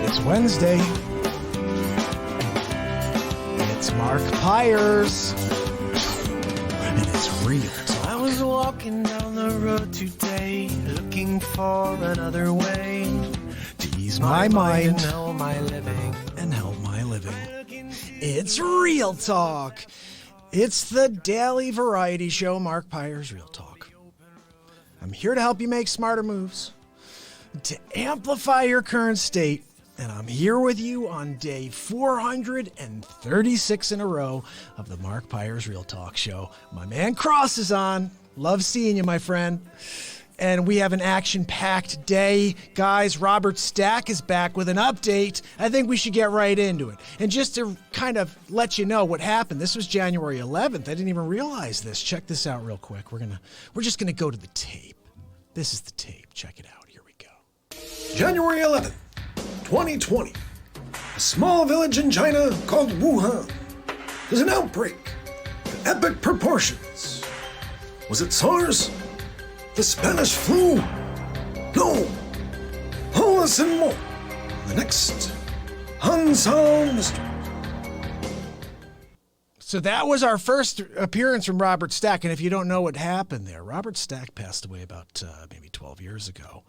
It's Wednesday. It's Mark Pyers. And it's real. I was walking down the road today, looking for another way To ease my mind and help my living. It's Real Talk. It's the daily variety show, Mark Pyers Real Talk. I'm here to help you make smarter moves, to amplify your current state, and I'm here with you on day 436 in a row of the Mark Pyers Real Talk show. My man Cross is on. Love seeing you, my friend. And we have an action-packed day. Guys, Robert Stack is back with an update. I think we should get right into it. And just to kind of let you know what happened, this was January 11th. I didn't even realize this. Check this out real quick. We're just gonna go to the tape. This is the tape. Check it out. Here we go. January 11th, 2020. A small village in China called Wuhan. There's an outbreak of epic proportions. Was it SARS? The Spanish flu? No. All this and more. The next Unsolved Mystery. So that was our first appearance from Robert Stack. And if you don't know what happened there, Robert Stack passed away about maybe 12 years ago.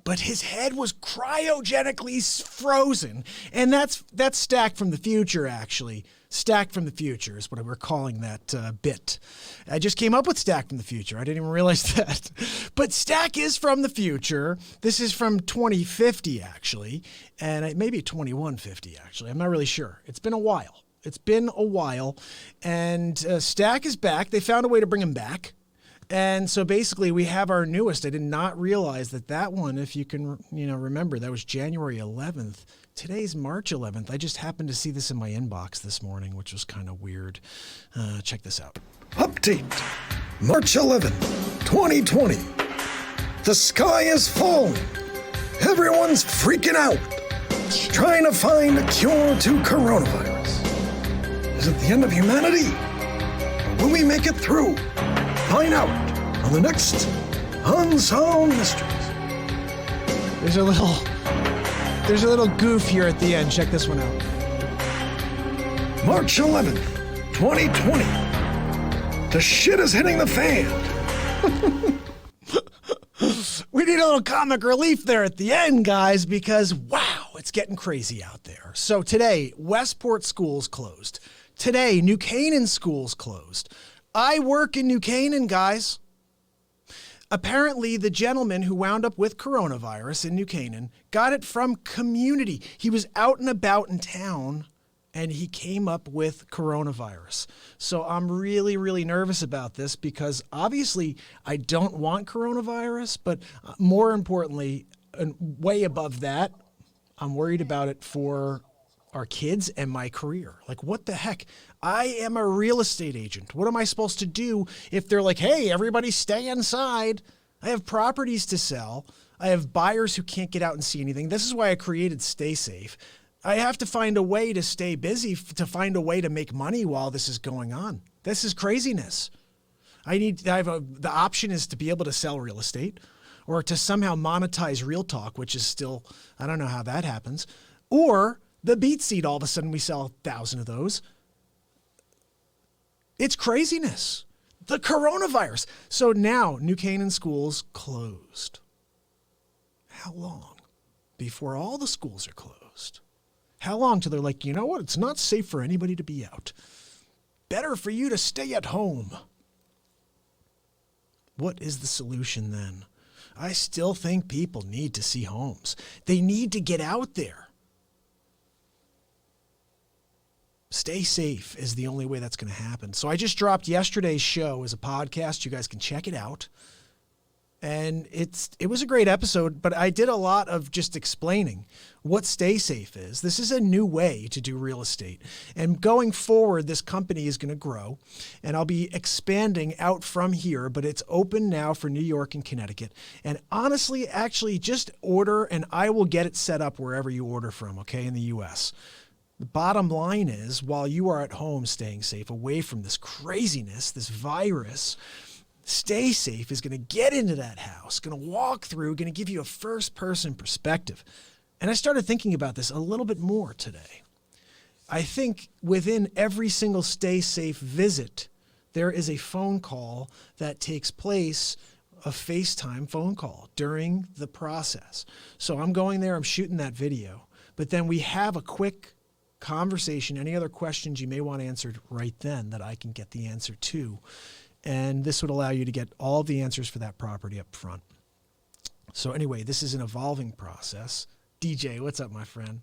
But his head was cryogenically frozen. And that's Stack from the future, actually. Stack from the future is what we're calling that bit. I just came up with Stack from the future. I didn't even realize that. But Stack is from the future. This is from 2050, actually. And maybe 2150, actually. I'm not really sure. It's been a while. And Stack is back. They found a way to bring him back. And so basically we have our newest. I did not realize that one, if you can, remember, that was January 11th. Today's March 11th. I just happened to see this in my inbox this morning, which was kind of weird. Check this out. Update. March 11th, 2020. The sky is falling. Everyone's freaking out. Trying to find a cure to coronavirus. Is it the end of humanity? Or will we make it through? Find out on the next Unsolved Mysteries. There's a little goof here at the end. Check this one out. March 11th, 2020. The shit is hitting the fan. We need a little comic relief there at the end, guys, because wow, it's getting crazy out there. So today, Westport schools closed. Today, New Canaan schools closed. I work in New Canaan, guys. Apparently, the gentleman who wound up with coronavirus in New Canaan got it from community. He was out and about in town, and he came up with coronavirus. So I'm really, really nervous about this because obviously I don't want coronavirus, but more importantly, and way above that, I'm worried about it for our kids and my career. Like, what the heck? I am a real estate agent. What am I supposed to do if they're like, hey, everybody stay inside? I have properties to sell. I have buyers who can't get out and see anything. This is why I created Stay Safe. I have to find a way to stay busy, to find a way to make money while this is going on. This is craziness. The option is to be able to sell real estate or to somehow monetize Real Talk, which is still, I don't know how that happens, or the beet seed, all of a sudden we sell 1,000 of those. It's craziness. The coronavirus. So now New Canaan schools closed. How long before all the schools are closed? How long till they're like, you know what? It's not safe for anybody to be out. Better for you to stay at home. What is the solution then? I still think people need to see homes. They need to get out there. Stay safe is the only way that's going to happen. So I just dropped yesterday's show as a podcast. You guys can check it out. And it was a great episode, but I did a lot of just explaining what Stay Safe is. This is a new way to do real estate. And going forward, this company is going to grow. And I'll be expanding out from here, but it's open now for New York and Connecticut. And honestly, actually, just order and I will get it set up wherever you order from, okay, in the U.S. The bottom line is, while you are at home staying safe, away from this craziness, this virus, Stay Safe is going to get into that house, going to walk through, going to give you a first-person perspective. And I started thinking about this a little bit more today. I think within every single Stay Safe visit, there is a phone call that takes place, a FaceTime phone call during the process. So I'm going there, I'm shooting that video, but then we have a quick conversation, any other questions you may want answered right then that I can get the answer to. And this would allow you to get all the answers for that property up front. So anyway, this is an evolving process. DJ, what's up, my friend?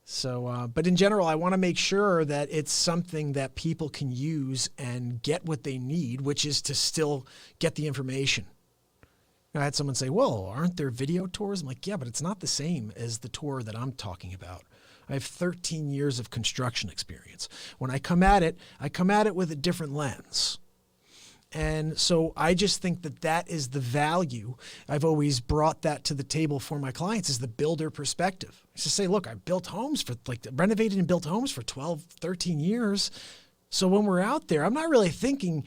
So, but in general, I want to make sure that it's something that people can use and get what they need, which is to still get the information. I had someone say, well, aren't there video tours? I'm like, yeah, but it's not the same as the tour that I'm talking about. I have 13 years of construction experience. When I come at it with a different lens. And so I just think that that is the value. I've always brought that to the table for my clients, is the builder perspective. I just say, look, I built homes for renovated and built homes for 12, 13 years. So when we're out there, I'm not really thinking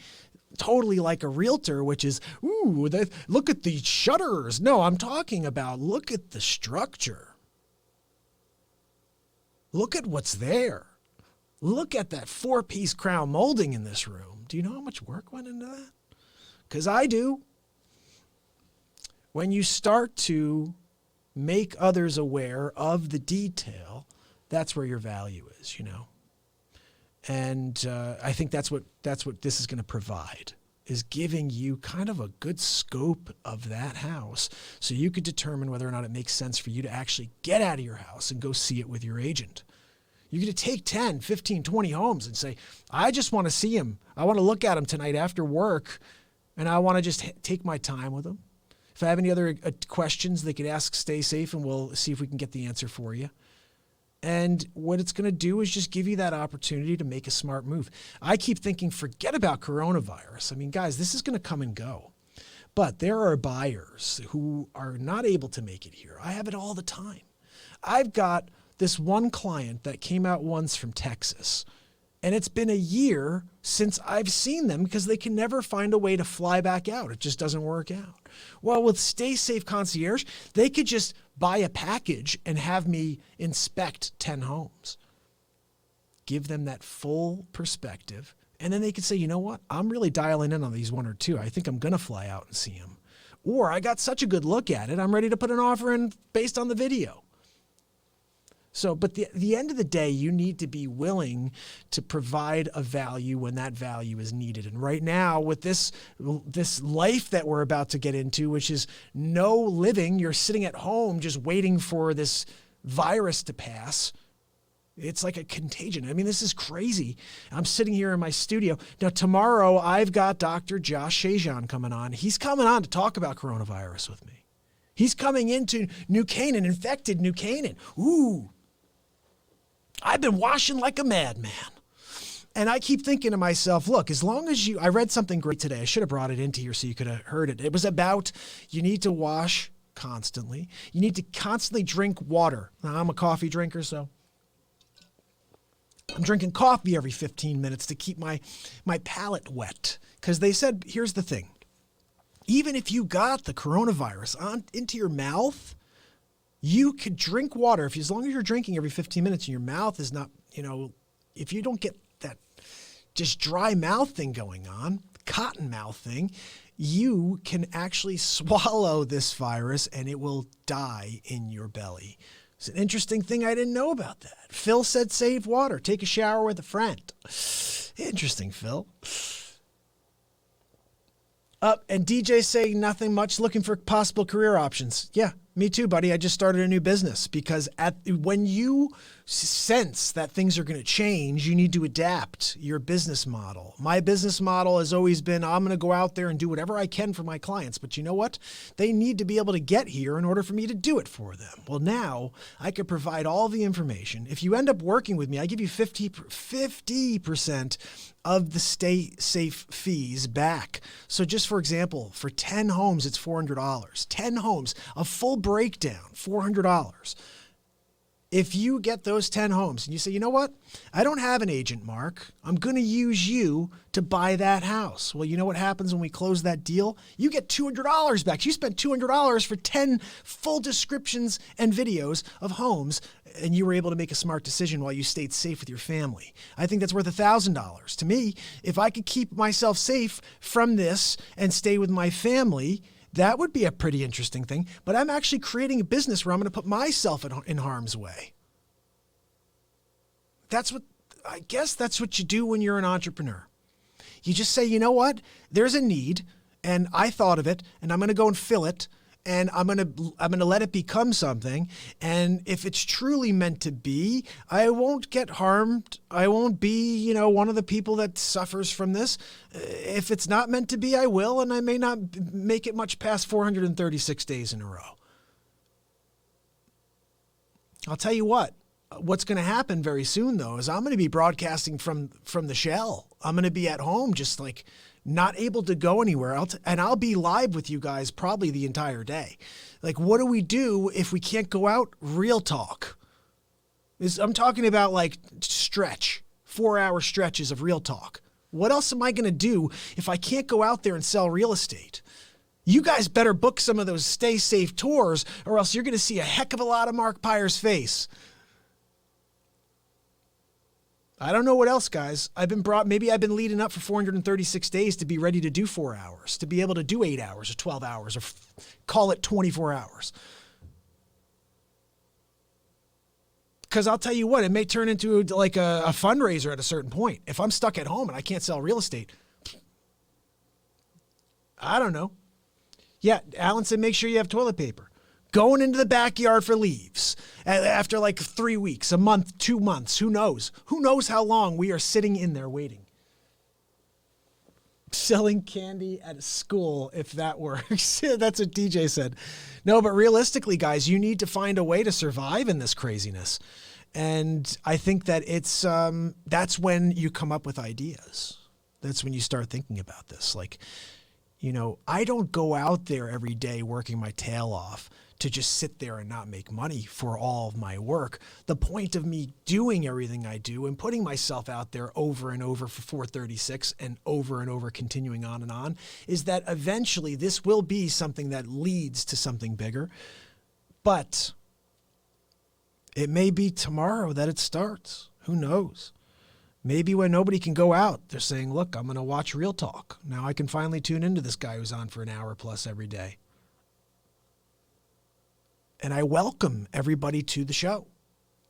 totally like a realtor, which is, ooh, look at the shutters. No, I'm talking about look at the structure. Look at what's there. Look at that 4-piece crown molding in this room. Do you know how much work went into that? Because I do. When you start to make others aware of the detail, that's where your value is, you know. And I think that's what this is going to provide, is giving you kind of a good scope of that house so you could determine whether or not it makes sense for you to actually get out of your house and go see it with your agent. You're going to take 10, 15, 20 homes and say, I just want to see them. I want to look at them tonight after work, and I want to just take my time with them. If I have any other questions, they could ask Stay Safe, and we'll see if we can get the answer for you. And what it's going to do is just give you that opportunity to make a smart move. I keep thinking, forget about coronavirus. I mean, guys, this is going to come and go. But there are buyers who are not able to make it here. I have it all the time. I've got this one client that came out once from Texas, and it's been a year since I've seen them because they can never find a way to fly back out. It just doesn't work out. Well, with Stay Safe Concierge, they could just buy a package and have me inspect 10 homes. Give them that full perspective. And then they could say, you know what? I'm really dialing in on these 1 or 2. I think I'm going to fly out and see them. Or I got such a good look at it, I'm ready to put an offer in based on the video. So, but the end of the day, you need to be willing to provide a value when that value is needed. And right now, with this life that we're about to get into, which is no living, you're sitting at home just waiting for this virus to pass. It's like a contagion. I mean, this is crazy. I'm sitting here in my studio. Now, tomorrow, I've got Dr. Josh Shajan coming on. He's coming on to talk about coronavirus with me. He's coming into New Canaan, infected New Canaan. Ooh. I've been washing like a madman. And I keep thinking to myself, look, as long as I read something great today. I should have brought it into here so you could have heard it. It was about you need to wash constantly. You need to constantly drink water. Now, I'm a coffee drinker, so I'm drinking coffee every 15 minutes to keep my palate wet. Because they said, here's the thing. Even if you got the coronavirus into your mouth, you could drink water as long as you're drinking every 15 minutes and your mouth is not, if you don't get that just dry mouth thing going on, cotton mouth thing, you can actually swallow this virus and it will die in your belly. It's an interesting thing. I didn't know about that. Phil said save water. Take a shower with a friend. Interesting, Phil. And DJ saying nothing much, looking for possible career options. Yeah, me too, buddy. I just started a new business because when you sense that things are going to change, you need to adapt your business model. My business model has always been, I'm going to go out there and do whatever I can for my clients. But you know what? They need to be able to get here in order for me to do it for them. Well, now I could provide all the information. If you end up working with me, I give you 50% of the Stay Safe fees back. So just for example, for 10 homes, it's $400. 10 homes, a full breakdown, $400. If you get those 10 homes and you say, you know what? I don't have an agent, Mark. I'm going to use you to buy that house. Well, you know what happens when we close that deal? You get $200 back. You spent $200 for 10 full descriptions and videos of homes, and you were able to make a smart decision while you stayed safe with your family. I think that's worth $1,000. To me, if I could keep myself safe from this and stay with my family, that would be a pretty interesting thing, but I'm actually creating a business where I'm going to put myself in harm's way. I guess that's what you do when you're an entrepreneur. You just say, you know what? There's a need, and I thought of it, and I'm going to go and fill it, and I'm going to let it become something. And if it's truly meant to be, I won't get harmed. I won't be, one of the people that suffers from this. If it's not meant to be, I will, and I may not make it much past 436 days in a row. I'll tell you what's going to happen very soon, though, is I'm going to be broadcasting from the shell. I'm going to be at home, just like not able to go anywhere else. And I'll be live with you guys probably the entire day. Like, what do we do if we can't go out? Real talk. I'm talking about like 4-hour stretches of real talk. What else am I going to do if I can't go out there and sell real estate? You guys better book some of those stay safe tours, or else you're going to see a heck of a lot of Mark Pyre's face. I don't know what else, guys. Maybe I've been leading up for 436 days to be ready to do 4 hours, to be able to do 8 hours or 12 hours, or call it 24 hours. Because I'll tell you what, it may turn into like a fundraiser at a certain point. If I'm stuck at home and I can't sell real estate, I don't know. Yeah, Alan said make sure you have toilet paper. Going into the backyard for leaves after like 3 weeks, a month, 2 months. Who knows? Who knows how long we are sitting in there waiting? Selling candy at a school, if that works. That's what DJ said. No, but realistically, guys, you need to find a way to survive in this craziness. And I think that that's when you come up with ideas. That's when you start thinking about this. Like, I don't go out there every day working my tail off to just sit there and not make money for all of my work. The point of me doing everything I do and putting myself out there over and over for 436 and over continuing on is that eventually this will be something that leads to something bigger. But it may be tomorrow that it starts. Who knows? Maybe when nobody can go out, they're saying, look, I'm going to watch Real Talk. Now I can finally tune into this guy who's on for an hour plus every day. And I welcome everybody to the show.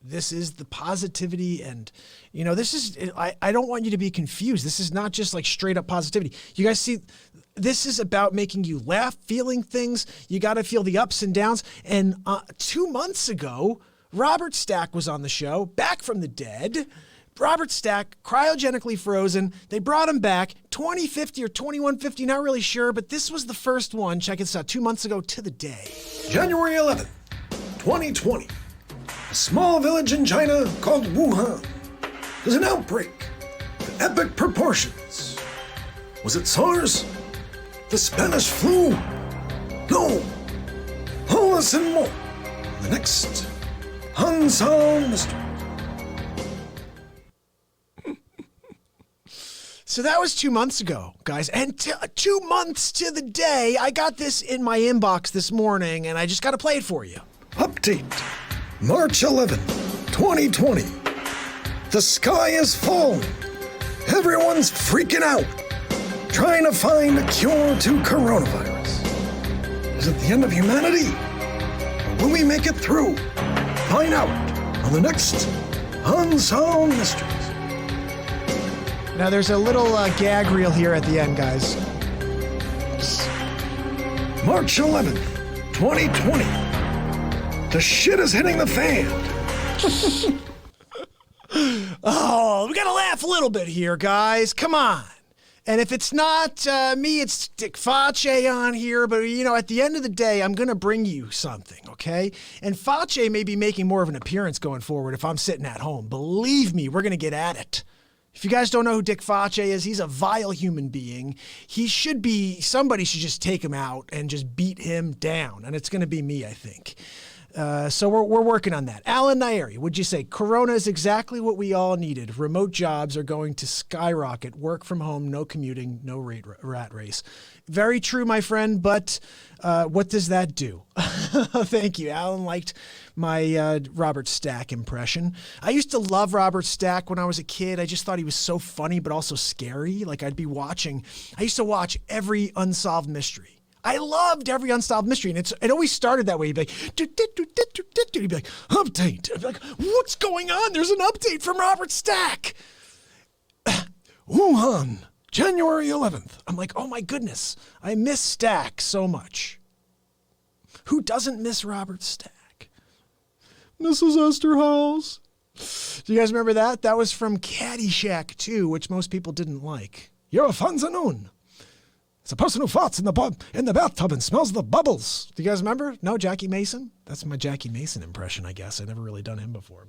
This is the positivity, and I don't want you to be confused. This is not just like straight up positivity. You guys see, this is about making you laugh, feeling things. You got to feel the ups and downs. And 2 months ago, Robert Stack was on the show, back from the dead. Robert Stack, cryogenically frozen. They brought him back, 2050 or 2150, not really sure, but this was the first one. Check this out, 2 months ago to the day. January 11th, 2020. A small village in China called Wuhan. There's an outbreak of epic proportions. Was it SARS? The Spanish flu? No. All this and more. The next Unsolved Mystery. So that was 2 months ago, guys. And 2 months to the day, I got this in my inbox this morning, and I just got to play it for you. Update. March 11th, 2020. The sky is falling. Everyone's freaking out, trying to find a cure to coronavirus. Is it the end of humanity? Or will we make it through? Find out on the next Unsolved Mysteries. Now, there's a little gag reel here at the end, guys. March 11th, 2020. The shit is hitting the fan. Oh, we got to laugh a little bit here, guys. Come on. And if it's not me, it's Dick Facce on here. But, at the end of the day, I'm going to bring you something, okay? And Facce may be making more of an appearance going forward if I'm sitting at home. Believe me, we're going to get at it. If you guys don't know who Dick Facce is, he's a vile human being. Somebody should just take him out and just beat him down. And it's going to be me, I think. So we're working on that. Alan Nairi, would you say Corona is exactly what we all needed? Remote jobs are going to skyrocket. Work from home, no commuting, no rat race. Very true, my friend, but what does that do? Thank you. Alan liked my Robert Stack impression. I used to love Robert Stack when I was a kid. I just thought he was so funny, but also scary. Like I used to watch every Unsolved Mystery. I loved every Unsolved Mystery, and it always started that way. He'd be like, he'd be like, update. I'd be like, what's going on? There's an update from Robert Stack. Wuhan, January 11th. I'm like, oh my goodness, I miss Stack so much. Who doesn't miss Robert Stack? Mrs. Esterhaus. Do you guys remember that? That was from Caddyshack 2, which most people didn't like. You're a Fanzanoon. It's a person who farts in the bathtub and smells the bubbles. Do you guys remember? No, Jackie Mason? That's my Jackie Mason impression, I guess. I've never really done him before.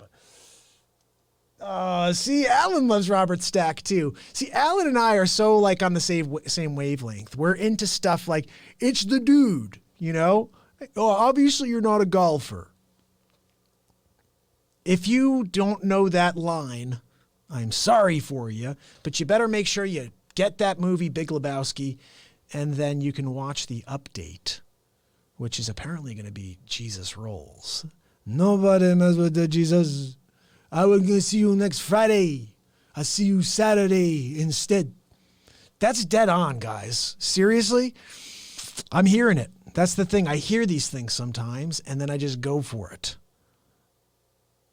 But see, Alan loves Robert Stack, too. See, Alan and I are so, like, on the same wavelength. We're into stuff like, it's the dude, you know? Oh, obviously you're not a golfer. If you don't know that line, I'm sorry for you, but you better make sure you get that movie, Big Lebowski, and then you can watch the update, which is apparently going to be Jesus Rolls. Nobody mess with the Jesus. I will going to see you next Friday. I'll see you Saturday instead. That's dead on, guys. Seriously? I'm hearing it. That's the thing. I hear these things sometimes, and then I just go for it.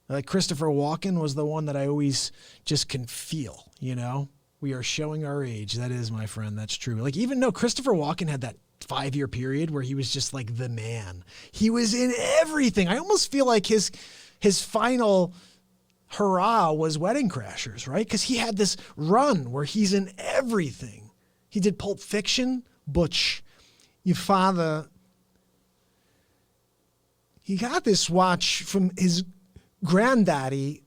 Like Christopher Walken was the one that I always just can feel, you know? We are showing our age. That is, my friend. That's true. Like, even though Christopher Walken had that 5-year period where he was just like the man. He was in everything. I almost feel like his final hurrah was Wedding Crashers, right? Because he had this run where he's in everything. He did Pulp Fiction, Butch, your father. He got this watch from his granddaddy,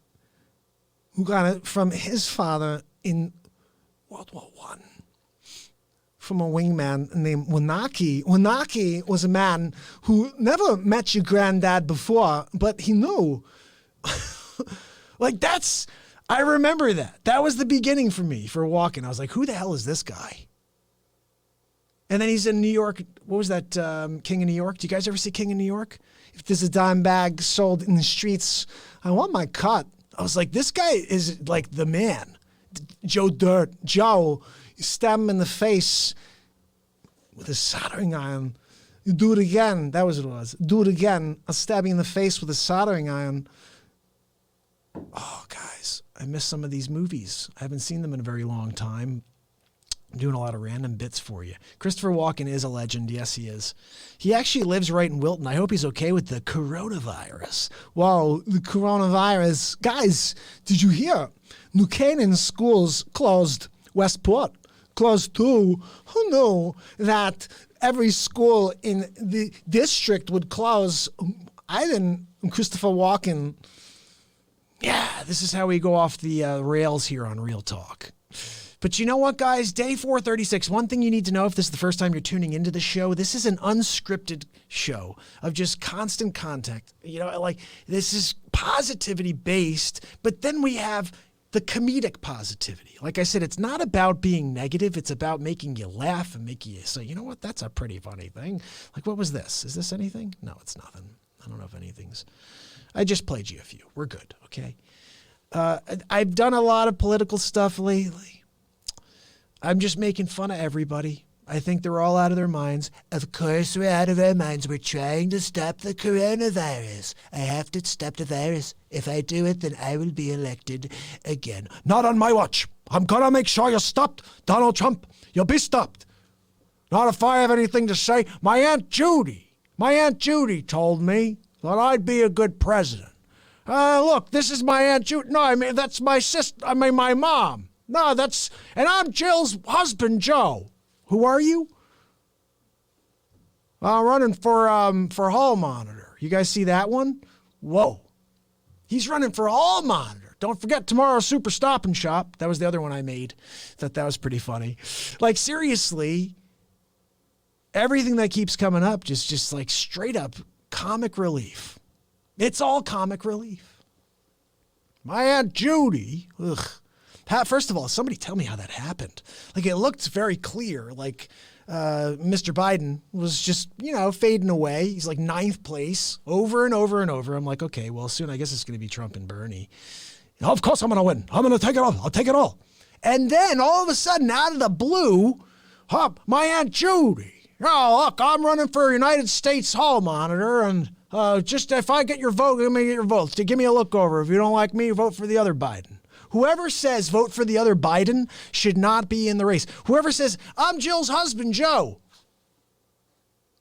who got it from his father in World War I, from a wingman named Wanaki. Wanaki was a man who never met your granddad before, but he knew. Like, I remember that. That was the beginning for me, for Walken. I was like, who the hell is this guy? And then he's in New York. What was that, King of New York? Do you guys ever see King of New York? If there's a dime bag sold in the streets, I want my cut. I was like, this guy is like the man. Joe Dirt. Joe, you stab him in the face with a soldering iron. You do it again. That was what it was. Do it again. I'll stab you in the face with a soldering iron. Oh, guys, I miss some of these movies. I haven't seen them in a very long time. I'm doing a lot of random bits for you. Christopher Walken is a legend. Yes, he is. He actually lives right in Wilton. I hope he's okay with the coronavirus. Wow, the coronavirus. Guys, did you hear? New Canaan schools closed. Westport closed too. Who knew that every school in the district would close? I didn't. Christopher Walken. Yeah, this is how we go off the rails here on Real Talk. But you know what, guys? Day 436. One thing you need to know if this is the first time you're tuning into the show, this is an unscripted show of just constant contact. You know, like, this is positivity based, but then we have the comedic positivity. Like I said, it's not about being negative. It's about making you laugh and making you say, you know what? That's a pretty funny thing. Like, what was this? Is this anything? No, it's nothing. I don't know if anything's. I just played you a few. We're good, okay? I've done a lot of political stuff lately. I'm just making fun of everybody. I think they're all out of their minds. Of course we're out of our minds. We're trying to stop the coronavirus. I have to stop the virus. If I do it, then I will be elected again. Not on my watch. I'm going to make sure you're stopped, Donald Trump. You'll be stopped. Not if I have anything to say. My Aunt Judy told me that I'd be a good president. Look, this is my Aunt Judy. No, I mean, that's my sister. I mean, my mom. No, and I'm Jill's husband, Joe. Who are you? Running for hall monitor. You guys see that one? Whoa. He's running for hall monitor. Don't forget tomorrow's Super Stop and Shop. That was the other one I made. Thought that was pretty funny. Like, seriously, everything that keeps coming up just like straight up comic relief. It's all comic relief. My Aunt Judy, ugh. First of all, somebody tell me how that happened. Like, it looked very clear. Like, Mr. Biden was just, fading away. He's like 9th place over and over and over. I'm like, okay, well, soon I guess it's going to be Trump and Bernie. Of course I'm going to win. I'm going to take it all. I'll take it all. And then all of a sudden, out of the blue, my Aunt Judy. Oh, look, I'm running for United States Hall Monitor. And just if I get your vote, give me your votes. Give me a look over. If you don't like me, vote for the other Biden. Whoever says vote for the other Biden should not be in the race. Whoever says, I'm Jill's husband, Joe.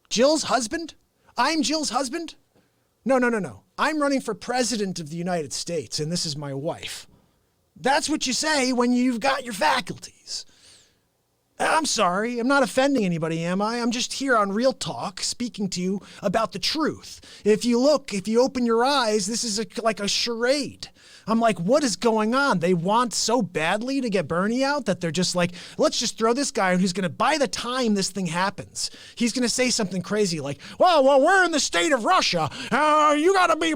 Jill's husband? I'm Jill's husband? No. I'm running for president of the United States, and this is my wife. That's what you say when you've got your faculties. I'm sorry. I'm not offending anybody, am I? I'm just here on Real Talk speaking to you about the truth. If you open your eyes, this is like a charade. I'm like, what is going on? They want so badly to get Bernie out that they're just like, let's just throw this guy who's going to, by the time this thing happens, he's going to say something crazy like, well, we're in the state of Russia. You got to be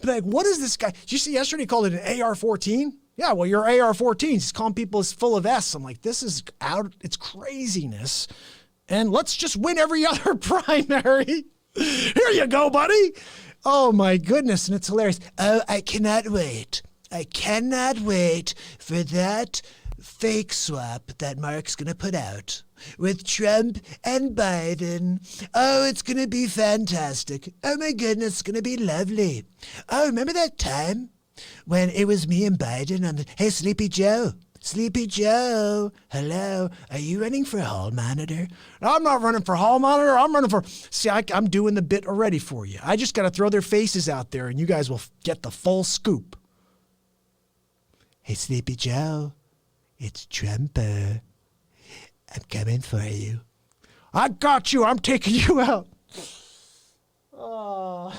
like, what is this guy? Did you see yesterday he called it an AR-14? Yeah, well, your AR-14s. He's calling people as full of S. I'm like, this is out. It's craziness. And let's just win every other primary. Here you go, buddy. Oh, my goodness. And it's hilarious. Oh, I cannot wait. I cannot wait for that fake swap that Mark's going to put out with Trump and Biden. Oh, it's going to be fantastic. Oh, my goodness. It's going to be lovely. Oh, remember that time when it was me and Biden on the, hey, Sleepy Joe. Sleepy Joe, hello. Are you running for hall monitor? No, I'm not running for hall monitor. I'm running for... See, I'm doing the bit already for you. I just got to throw their faces out there and you guys will get the full scoop. Hey, Sleepy Joe, it's Trumper. I'm coming for you. I got you. I'm taking you out. Oh...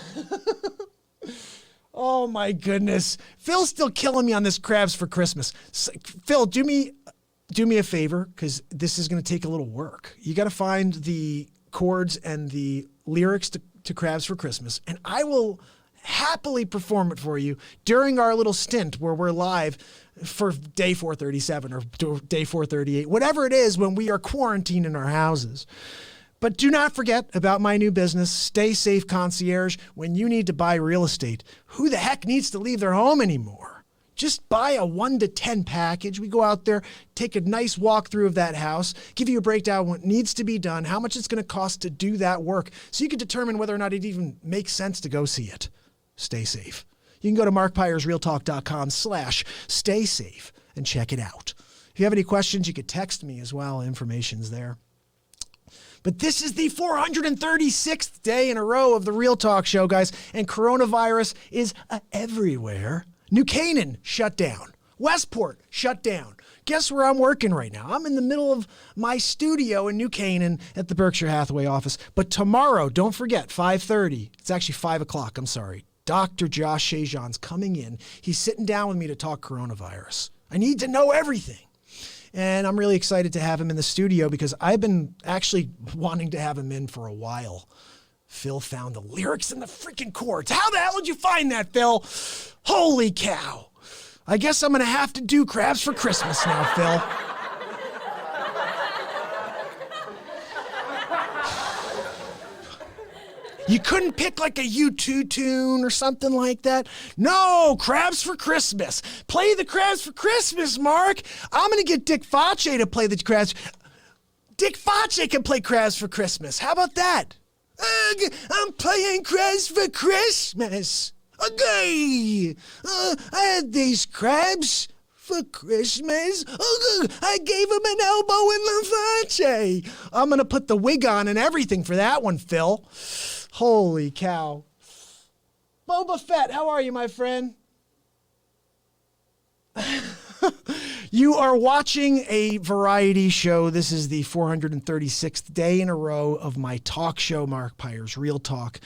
Oh, my goodness. Phil's still killing me on this crabs for Christmas. Phil, do me a favor, because this is going to take a little work. You got to find the chords and the lyrics to Crabs for Christmas, and I will happily perform it for you during our little stint where we're live for day 437 or day 438, whatever it is when we are quarantined in our houses. But do not forget about my new business, Stay Safe Concierge. When you need to buy real estate, who the heck needs to leave their home anymore? Just buy a 1 to 10 package. We go out there, take a nice walkthrough of that house, give you a breakdown of what needs to be done, how much it's going to cost to do that work, so you can determine whether or not it even makes sense to go see it. Stay safe. You can go to markpyersrealtalk.com/stay safe and check it out. If you have any questions, you could text me as well. Information's there. But this is the 436th day in a row of the Real Talk Show, guys, and coronavirus is everywhere. New Canaan shut down. Westport shut down. Guess where I'm working right now? I'm in the middle of my studio in New Canaan at the Berkshire Hathaway office. But tomorrow, don't forget, 5:30. It's actually 5 o'clock. I'm sorry. Dr. Josh Shajan's coming in. He's sitting down with me to talk coronavirus. I need to know everything. And I'm really excited to have him in the studio because I've been actually wanting to have him in for a while. Phil found the lyrics in the freaking chords. How the hell did you find that, Phil? Holy cow. I guess I'm going to have to do Crabs for Christmas now, Phil. You couldn't pick like a U2 tune or something like that? No, Crabs for Christmas. Play the Crabs for Christmas, Mark. I'm going to get Dick Facce to play the Crabs. Dick Facce can play Crabs for Christmas. How about that? I'm playing Crabs for Christmas. Okay. I had these crabs for Christmas. I gave him an elbow in the face. I'm going to put the wig on and everything for that one, Phil. Holy cow. Boba Fett, how are you, my friend? You are watching a variety show. This is the 436th day in a row of my talk show, Mark Pyers, Real Talk.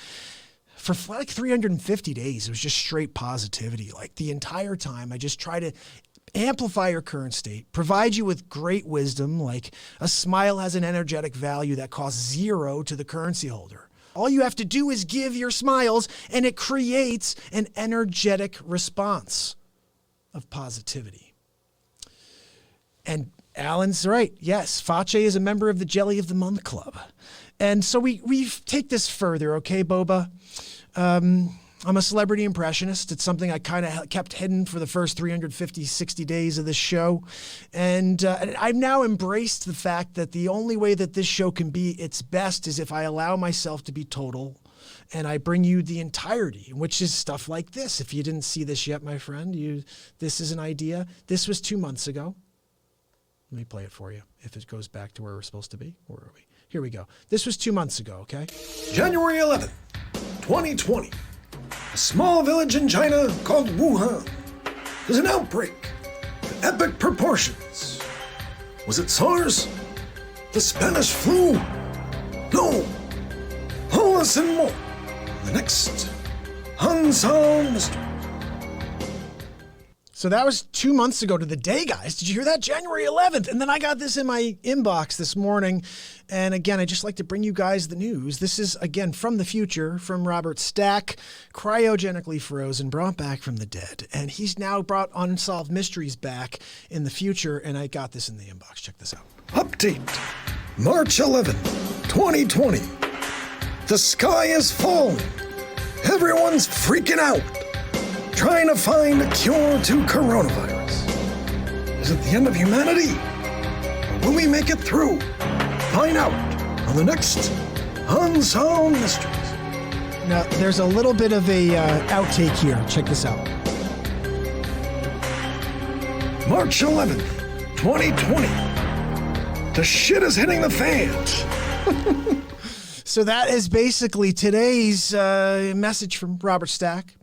For like 350 days, it was just straight positivity. Like the entire time, I just try to amplify your current state, provide you with great wisdom, like a smile has an energetic value that costs 0 to the currency holder. All you have to do is give your smiles, and it creates an energetic response of positivity. And Alan's right. Yes, Face is a member of the Jelly of the Month Club. And so we take this further, okay, Boba? I'm a celebrity impressionist. It's something I kind of kept hidden for the first 350, 60 days of this show. And I've now embraced the fact that the only way that this show can be its best is if I allow myself to be total and I bring you the entirety, which is stuff like this. If you didn't see this yet, my friend, this is an idea. This was 2 months ago. Let me play it for you if it goes back to where we're supposed to be. Where are we? Here we go. This was 2 months ago, okay? January 11th, 2020. A small village in China called Wuhan. There's an outbreak of epic proportions. Was it SARS? The Spanish flu? No. All this and more. The next Unsolved Mystery. So that was 2 months ago to the day, guys. Did you hear that? January 11th. And then I got this in my inbox this morning. And again, I just like to bring you guys the news. This is, again, from the future, from Robert Stack, cryogenically frozen, brought back from the dead. And he's now brought Unsolved Mysteries back in the future. And I got this in the inbox. Check this out. Update. March 11th, 2020. The sky is falling. Everyone's freaking out, trying to find a cure to coronavirus. Is it the end of humanity? Or will we make it through? Find out on the next Unsolved Mysteries. Now, there's a little bit of a outtake here. Check this out. March 11th, 2020. The shit is hitting the fan. So that is basically today's message from Robert Stack.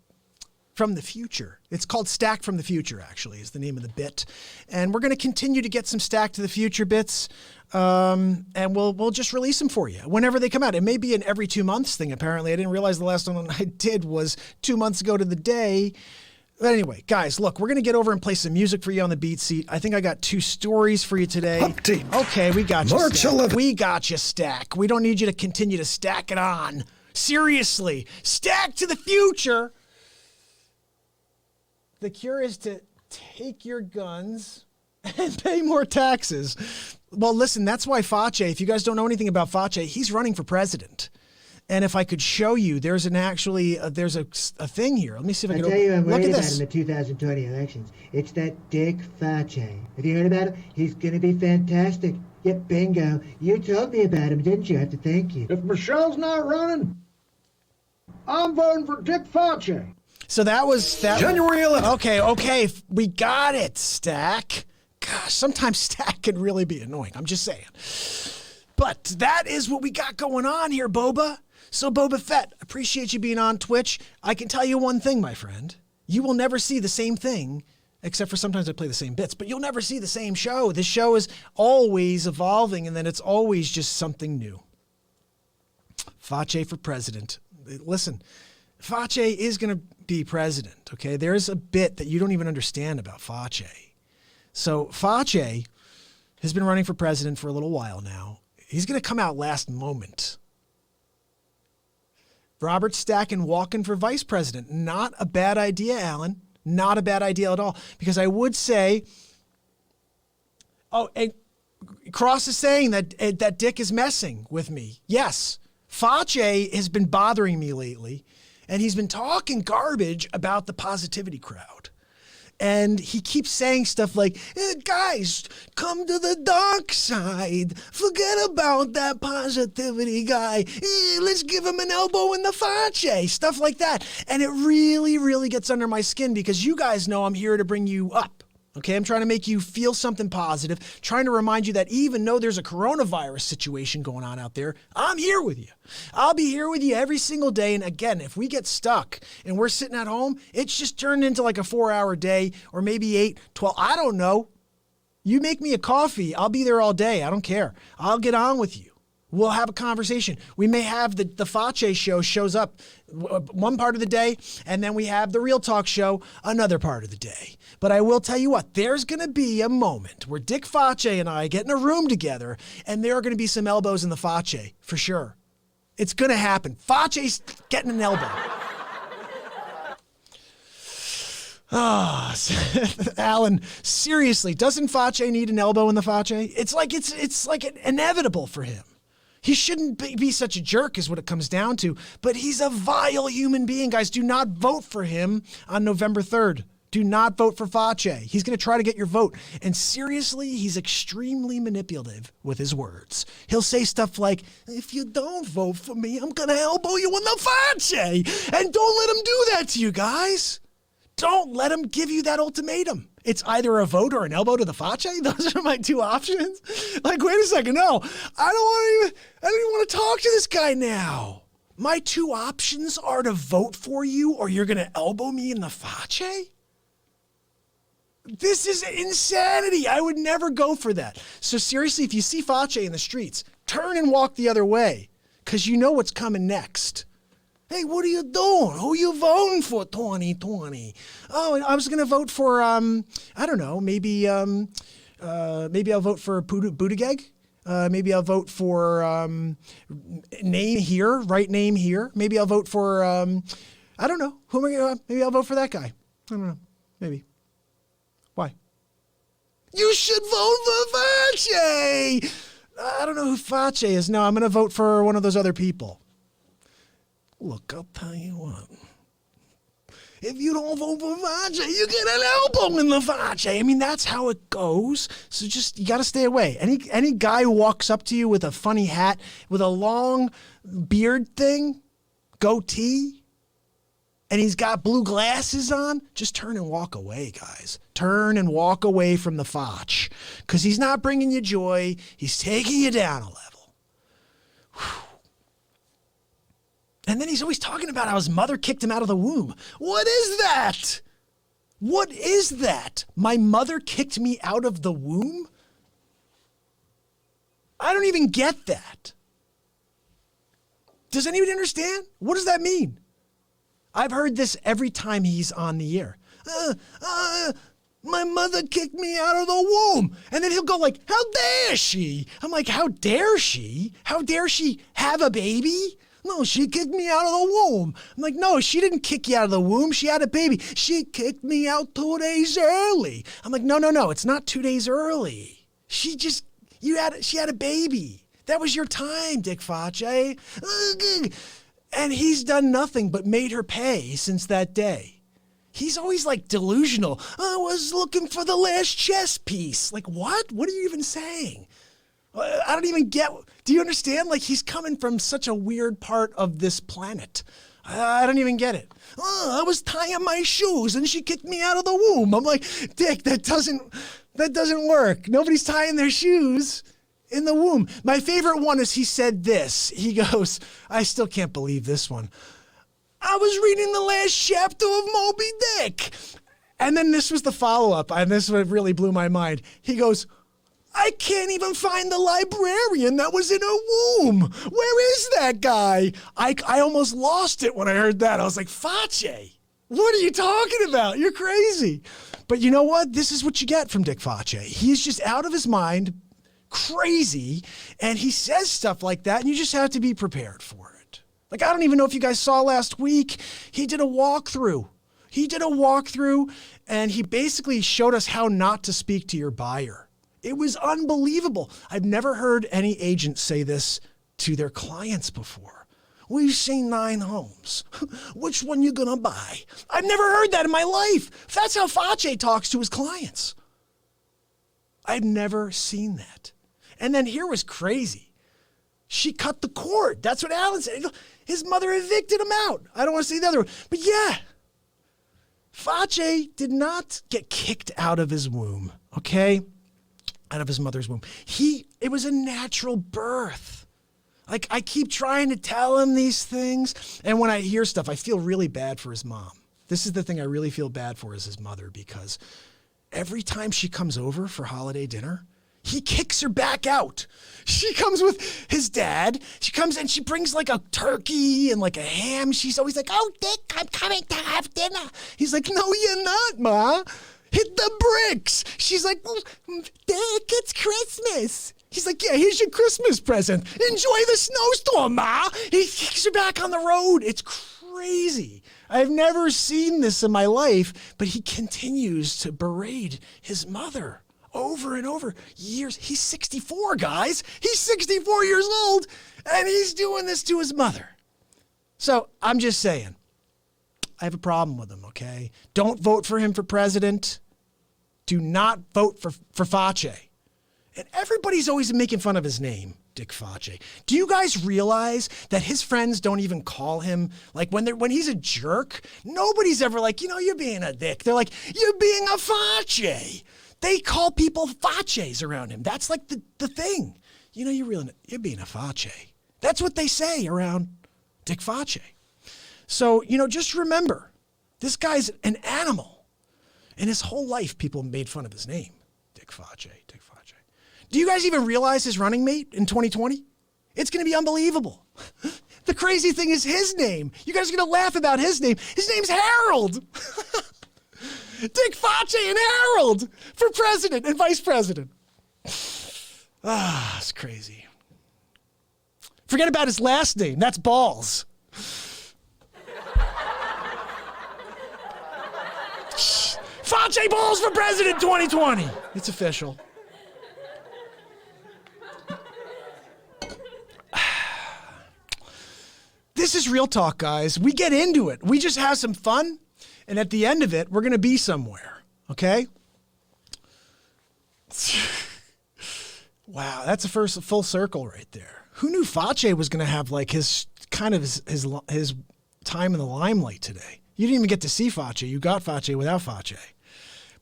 From the future. It's called Stack from the Future, actually, is the name of the bit. And we're going to continue to get some Stack to the Future bits, and we'll just release them for you whenever they come out. It may be an every 2 months thing, apparently. I didn't realize the last one I did was 2 months ago to the day. But anyway, guys, look, we're going to get over and play some music for you on the beat seat. I think I got 2 stories for you today. Update. Okay, we got you, March Stack. 11th. We got you, Stack. We don't need you to continue to stack it on. Seriously, Stack to the future. The cure is to take your guns and pay more taxes. Well, listen, that's why Face, if you guys don't know anything about Face, he's running for president. And if I could show you, there's there's a thing here. Let me see if I can I'll tell you, I'm look worried at about this. in the 2020 elections. It's that Dick Face. Have you heard about him? He's going to be fantastic. Yep, bingo. You told me about him, didn't you? I have to thank you. If Michelle's not running, I'm voting for Dick Face. So that was that. January 11th. Okay, we got it, Stack. Gosh, sometimes Stack can really be annoying. I'm just saying. But that is what we got going on here, Boba. So Boba Fett, appreciate you being on Twitch. I can tell you one thing, my friend. You will never see the same thing, except for sometimes I play the same bits, but you'll never see the same show. This show is always evolving, and then it's always just something new. Face for president. Listen, Face is going to be president, okay? There's a bit that you don't even understand about Face. So Face has been running for president for a little while now. He's going to come out last moment. Robert Stack and walking for vice president. Not a bad idea, Alan. Not a bad idea at all. Because I would say, and Cross is saying that Dick is messing with me. Yes, Face has been bothering me lately. And he's been talking garbage about the positivity crowd. And he keeps saying stuff like, guys, come to the dark side. Forget about that positivity guy. Let's give him an elbow in the face. Stuff like that. And it really, really gets under my skin because you guys know I'm here to bring you up. Okay, I'm trying to make you feel something positive, trying to remind you that even though there's a coronavirus situation going on out there, I'm here with you. I'll be here with you every single day. And again, if we get stuck and we're sitting at home, it's just turned into like a 4-hour day or maybe 8, 12. I don't know. You make me a coffee. I'll be there all day. I don't care. I'll get on with you. We'll have a conversation. We may have the Face show shows up one part of the day, and then we have the Real Talk show another part of the day. But I will tell you what, there's going to be a moment where Dick Face and I get in a room together, and there are going to be some elbows in the Face, for sure. It's going to happen. Facce's getting an elbow. Alan, seriously, doesn't Facce need an elbow in the Facce? It's like inevitable for him. He shouldn't be such a jerk is what it comes down to, but he's a vile human being, guys. Do not vote for him on November 3rd. Do not vote for Facce. He's going to try to get your vote. And seriously, he's extremely manipulative with his words. He'll say stuff like, if you don't vote for me, I'm going to elbow you in the Facce. And don't let him do that to you, guys. Don't let him give you that ultimatum. It's either a vote or an elbow to the Facce. Those are my two options. Like, wait a second. No, I don't even want to talk to this guy now. My two options are to vote for you or you're going to elbow me in the Facce? This is insanity. I would never go for that. So seriously, if you see Facce in the streets, turn and walk the other way because you know what's coming next. Hey, what are you doing? Who you voting for 2020? Oh, I was going to vote for, I don't know, maybe I'll vote for Buttigieg. Maybe I'll vote for name here, right name here. Maybe I'll vote for, I don't know. Who am I going to, maybe I'll vote for that guy. I don't know. Maybe. Why? You should vote for Facce. I don't know who Facce is. No, I'm going to vote for one of those other people. Look, I'll tell you what. If you don't vote for Facce, you get an elbow in the Facce. I mean, that's how it goes. So just, you got to stay away. Any guy who walks up to you with a funny hat, with a long beard thing, goatee, and he's got blue glasses on, just turn and walk away, guys. Turn and walk away from the Facce. Because he's not bringing you joy. He's taking you down a level. Whew. And then he's always talking about how his mother kicked him out of the womb. What is that? What is that? My mother kicked me out of the womb? I don't even get that. Does anybody understand? What does that mean? I've heard this every time he's on the air. My mother kicked me out of the womb. And then he'll go like, how dare she? I'm like, how dare she? How dare she have a baby? No, she kicked me out of the womb. I'm like, no, she didn't kick you out of the womb. She had a baby. She kicked me out 2 days early. I'm like, no, it's not 2 days early. She had a baby. That was your time, Dick Facce. And he's done nothing but made her pay since that day. He's always like delusional. I was looking for the last chess piece. Like, what? What are you even saying? I don't even get, do you understand? Like, he's coming from such a weird part of this planet. I don't even get it. I was tying my shoes and she kicked me out of the womb. I'm like, Dick, that doesn't work. Nobody's tying their shoes in the womb. My favorite one is he said this. He goes, I still can't believe this one. I was reading the last chapter of Moby Dick. And then this was the follow-up, and this one really blew my mind. He goes, I can't even find the librarian that was in her womb. Where is that guy? I almost lost it when I heard that. I was like, Facce, what are you talking about? You're crazy. But you know what? This is what you get from Dick Facce. He's just out of his mind, crazy, and he says stuff like that, and you just have to be prepared for it. Like, I don't even know if you guys saw last week, he did a walkthrough. And he basically showed us how not to speak to your buyer. It was unbelievable. I've never heard any agent say this to their clients before. We've seen 9 homes. Which one you gonna buy? I've never heard that in my life. That's how Facce talks to his clients. I've never seen that. And then here was crazy. She cut the cord. That's what Alan said. His mother evicted him out. I don't want to say the other one. But yeah, Facce did not get kicked out of his womb, okay? Out of his mother's womb. It was a natural birth. Like, I keep trying to tell him these things, and when I hear stuff, I feel really bad for his mom. This is the thing I really feel bad for is his mother, because every time she comes over for holiday dinner, he kicks her back out. She comes with his dad. She comes and she brings like a turkey and like a ham. She's always like, oh, Dick, I'm coming to have dinner. He's like, no, you're not, Ma. Hit the bricks. She's like, Dick, it's Christmas. He's like, yeah, here's your Christmas present. Enjoy the snowstorm, Ma. He kicks her back on the road. It's crazy. I've never seen this in my life, but he continues to berate his mother over and over. Years. He's 64, guys. He's 64 years old, and he's doing this to his mother. So I'm just saying, I have a problem with him, okay? Don't vote for him for president. Do not vote for Fauci. And everybody's always making fun of his name, Dick Fauci. Do you guys realize that his friends don't even call him, like when he's a jerk, nobody's ever like, you're being a dick. They're like, you're being a Fauci. They call people Faucis around him. That's like the thing. You're being a Fauci. That's what they say around Dick Fauci. So, just remember, this guy's an animal. And his whole life, people made fun of his name, Dick Fauci, Dick Fauci. Do you guys even realize his running mate in 2020? It's going to be unbelievable. The crazy thing is his name. You guys are going to laugh about his name. His name's Harold. Dick Fauci and Harold for president and vice president. It's crazy. Forget about his last name. That's Balls. Fauci Balls for president 2020. It's official. This is real talk, guys. We get into it. We just have some fun. And at the end of it, we're going to be somewhere. Okay? Wow, that's the first full circle right there. Who knew Fauci was going to have like his time in the limelight today? You didn't even get to see Fauci. You got Fauci without Fauci.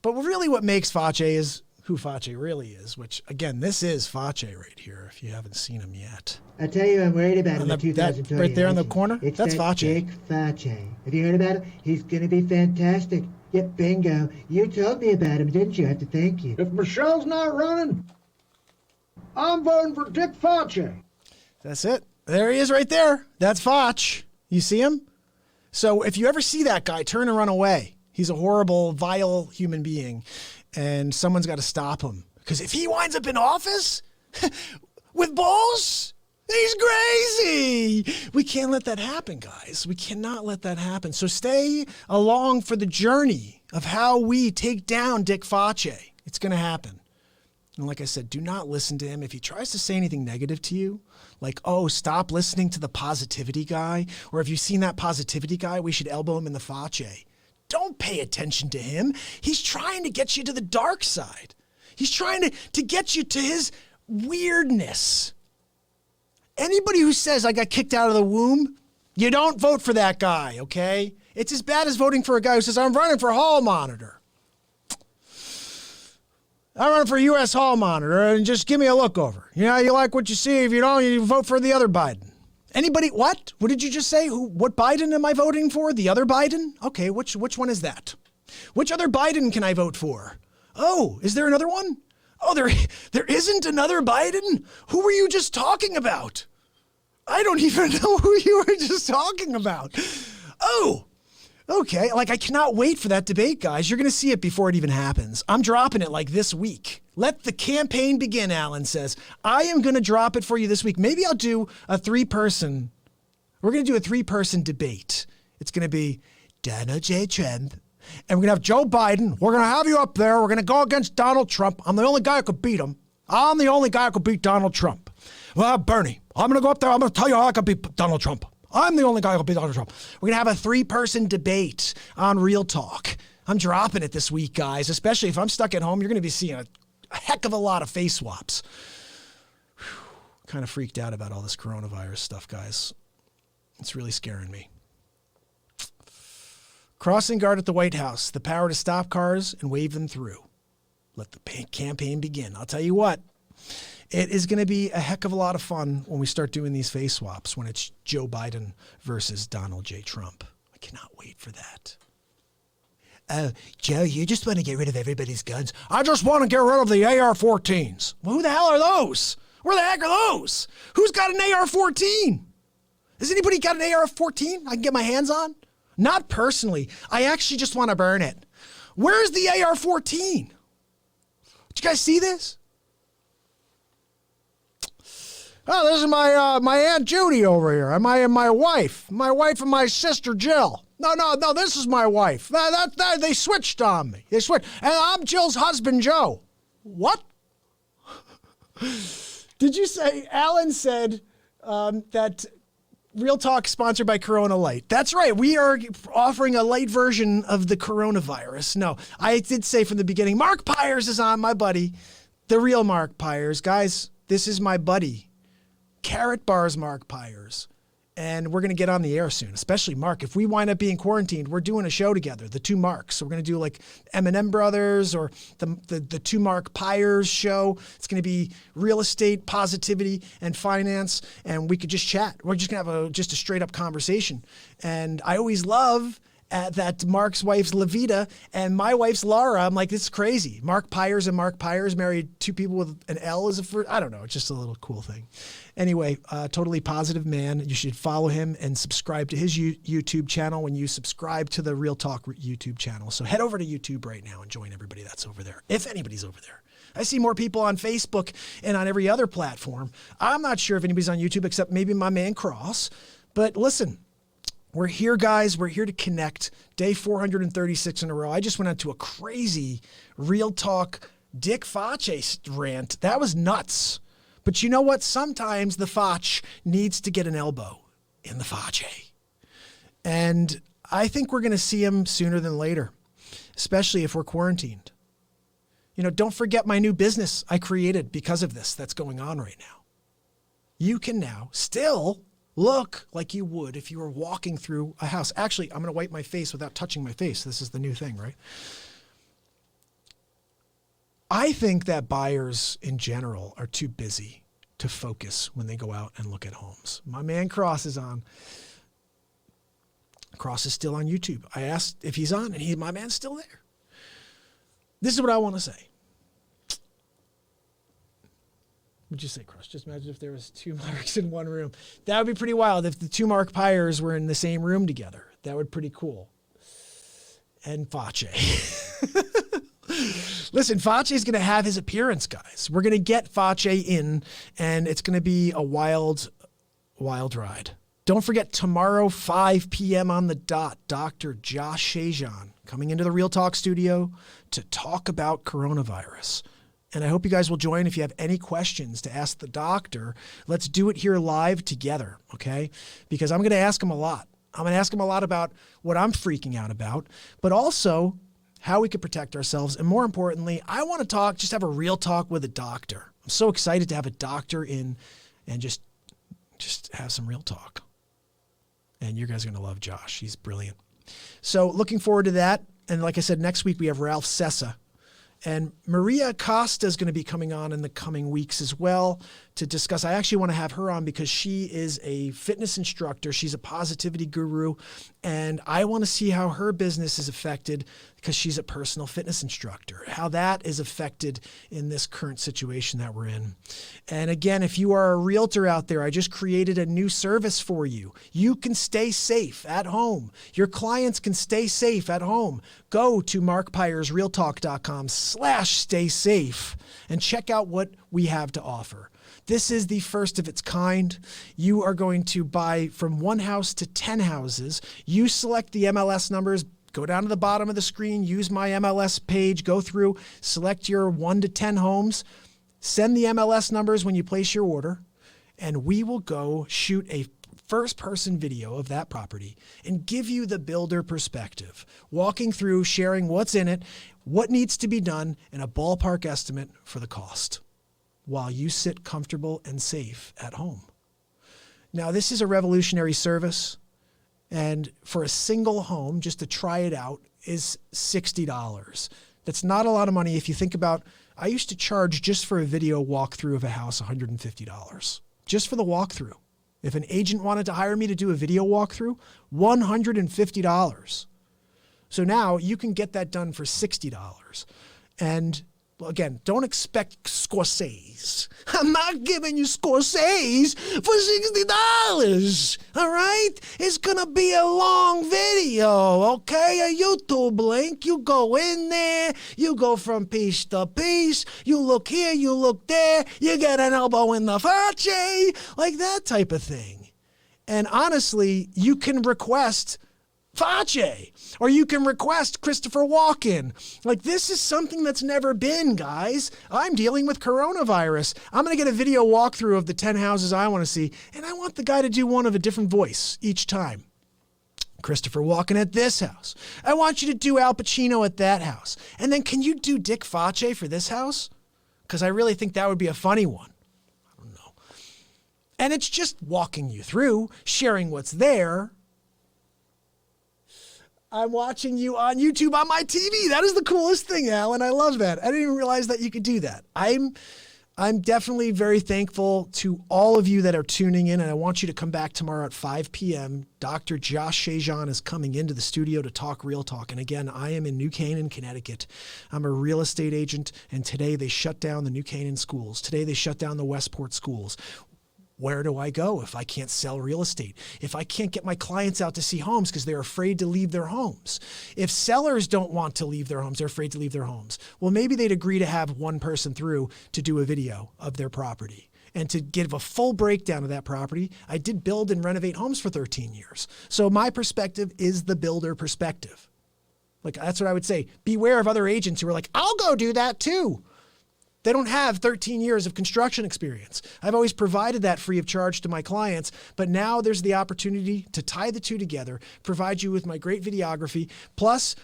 But really what makes Fauci is who Fauci really is, which, again, this is Fauci right here, if you haven't seen him yet. I tell you, I'm worried about him in 2020 that right there in the corner? It's That's that Fauci. Dick Fauci. Have you heard about him? He's going to be fantastic. Yep, bingo. You told me about him, didn't you? I have to thank you. If Michelle's not running, I'm voting for Dick Fauci. That's it. There he is right there. That's Fauci. You see him? So if you ever see that guy, turn and run away. He's a horrible, vile human being, and someone's got to stop him. Because if he winds up in office with balls, he's crazy. We can't let that happen, guys. We cannot let that happen. So stay along for the journey of how we take down Dick Fauci. It's going to happen. And like I said, do not listen to him. If he tries to say anything negative to you, like, oh, stop listening to the positivity guy, or if you've seen that positivity guy, we should elbow him in the Fauci. Don't pay attention to him. He's trying to get you to the dark side. He's trying to get you to his weirdness. Anybody who says I got kicked out of the womb, you don't vote for that guy, okay? It's as bad as voting for a guy who says, I'm running for hall monitor. I'm running for U.S. hall monitor, and just give me a look over. You know, you like what you see. If you don't, you vote for the other Biden. Anybody, what? What did you just say? What Biden am I voting for? The other Biden? Okay, which one is that? Which other Biden can I vote for? Oh, is there another one? Oh, there isn't another Biden? Who were you just talking about? I don't even know who you were just talking about. Oh, okay. Like, I cannot wait for that debate, guys. You're going to see it before it even happens. I'm dropping it like this week. Let the campaign begin, Alan says. I am going to drop it for you this week. Maybe I'll do a three-person. We're going to do a three-person debate. It's going to be Donald J. Trump, and we're going to have Joe Biden. We're going to have you up there. We're going to go against Donald Trump. I'm the only guy who could beat him. I'm the only guy who could beat Donald Trump. Well, Bernie, I'm going to go up there. I'm going to tell you how I could beat Donald Trump. I'm the only guy who could beat Donald Trump. We're going to have a three-person debate on Real Talk. I'm dropping it this week, guys, especially if I'm stuck at home. You're going to be seeing a heck of a lot of face swaps. Kind of freaked out about all this coronavirus stuff, guys. It's really scaring me. Crossing guard at the White House, the power to stop cars and wave them through. Let the campaign begin. I'll tell you what, it is going to be a heck of a lot of fun when we start doing these face swaps, when it's Joe Biden versus Donald J. Trump. I cannot wait for that. Joe, you just want to get rid of everybody's guns. I just want to get rid of the AR-14s. Well, who the hell are those? Where the heck are those? Who's got an AR-14? Has anybody got an AR-14 I can get my hands on? Not personally. I actually just want to burn it. Where's the AR-14? Did you guys see this? Oh, this is my Aunt Judy over here. And my wife and my sister Jill. No, this is my wife. They switched on me. They switched. And I'm Jill's husband, Joe. What? Did you say, Alan said that Real Talk sponsored by Corona Light. That's right. We are offering a light version of the coronavirus. No, I did say from the beginning, Mark Pyers is on, my buddy. The real Mark Pyers. Guys, this is my buddy. Carrot Bars Mark Pyers. And we're going to get on the air soon, especially Mark. If we wind up being quarantined, we're doing a show together, the two Marks. So we're going to do like M&M Brothers or the two Mark Pyers show. It's going to be real estate, positivity, and finance. And we could just chat. We're just going to have just a straight up conversation. And I always love that Mark's wife's Levita and my wife's Laura. I'm like, this is crazy. Mark Pyers and Mark Pyers married two people with an L as a first. I don't know. It's just a little cool thing. Anyway, totally positive man. You should follow him and subscribe to his YouTube channel when you subscribe to the Real Talk YouTube channel. So head over to YouTube right now and join everybody that's over there, if anybody's over there. I see more people on Facebook and on every other platform. I'm not sure if anybody's on YouTube except maybe my man Cross. But listen, we're here, guys. We're here to connect. Day 436 in a row. I just went on to a crazy Real Talk Dick Facce rant. That was nuts. But you know what? Sometimes the Foch needs to get an elbow in the Facce. And I think we're going to see him sooner than later, especially if we're quarantined. You know, don't forget my new business I created because of this that's going on right now. You can now still look like you would if you were walking through a house. Actually, I'm going to wipe my face without touching my face. This is the new thing, right? I think that buyers in general are too busy to focus when they go out and look at homes. My man Cross is on. Cross is still on YouTube. I asked if he's on, and my man's still there. This is what I want to say. What'd you say, Cross? Just imagine if there was two Marks in one room. That would be pretty wild if the two Mark Pyers were in the same room together. That would be pretty cool. And Facce. Listen, Facce is going to have his appearance, guys. We're going to get Facce in, and it's going to be a wild, wild ride. Don't forget, tomorrow, 5 p.m. on the dot, Dr. Josh Shajan coming into the Real Talk studio to talk about coronavirus. And I hope you guys will join. If you have any questions to ask the doctor, let's do it here live together, okay? Because I'm going to ask him a lot. I'm going to ask him a lot about what I'm freaking out about, but also how we could protect ourselves. And more importantly, I want to just have a real talk with a doctor. I'm so excited to have a doctor in and just have some real talk. And you guys are going to love Josh. He's brilliant. So looking forward to that. And like I said, next week we have Ralph Sessa. And Maria Acosta is going to be coming on in the coming weeks as well to discuss. I actually want to have her on because she is a fitness instructor. She's a positivity guru. And I want to see how her business is affected because she's a personal fitness instructor, how that is affected in this current situation that we're in. And again, if you are a realtor out there, I just created a new service for you. You can stay safe at home. Your clients can stay safe at home. Go to markpyersrealtalk.com/stay safe and check out what we have to offer. This is the first of its kind. You are going to buy from 1 house to 10 houses. You select the MLS numbers, go down to the bottom of the screen, use my MLS page, go through, select your 1 to 10 homes, send the MLS numbers when you place your order, and we will go shoot a first-person video of that property and give you the builder perspective, walking through, sharing what's in it, what needs to be done, and a ballpark estimate for the cost while you sit comfortable and safe at home. Now, this is a revolutionary service, and for a single home, just to try it out, is $60. That's not a lot of money if you think about, I used to charge just for a video walkthrough of a house $150, just for the walkthrough. If an agent wanted to hire me to do a video walkthrough, $150. So now you can get that done for $60. And Again, don't expect Scorsese. I'm not giving you Scorsese for $60. All right? It's going to be a long video, okay? A YouTube link. You go in there. You go from piece to piece. You look here. You look there. You get an elbow in the face. Like that type of thing. And honestly, you can request Face, or you can request Christopher Walken. Like, this is something that's never been, guys. I'm dealing with coronavirus. I'm going to get a video walkthrough of the 10 houses I want to see, and I want the guy to do one of a different voice each time. Christopher Walken at this house. I want you to do Al Pacino at that house. And then can you do Dick Face for this house? Because I really think that would be a funny one. I don't know. And it's just walking you through, sharing what's there. I'm watching you on YouTube on my TV. That is the coolest thing, Alan. I love that. I didn't even realize that you could do that. I'm definitely very thankful to all of you that are tuning in, and I want you to come back tomorrow at 5 p.m. Dr. Josh Shajan is coming into the studio to talk real talk. And again, I am in New Canaan, Connecticut. I'm a real estate agent, and today they shut down the New Canaan schools. Today they shut down the Westport schools. Where do I go if I can't sell real estate? If I can't get my clients out to see homes because they're afraid to leave their homes? If sellers don't want to leave their homes, they're afraid to leave their homes. Well, maybe they'd agree to have one person through to do a video of their property and to give a full breakdown of that property. I did build and renovate homes for 13 years. So my perspective is the builder perspective. Like, that's what I would say. Beware of other agents who are like, I'll go do that too. They don't have 13 years of construction experience. I've always provided that free of charge to my clients, but now there's the opportunity to tie the two together, provide you with my great videography, plus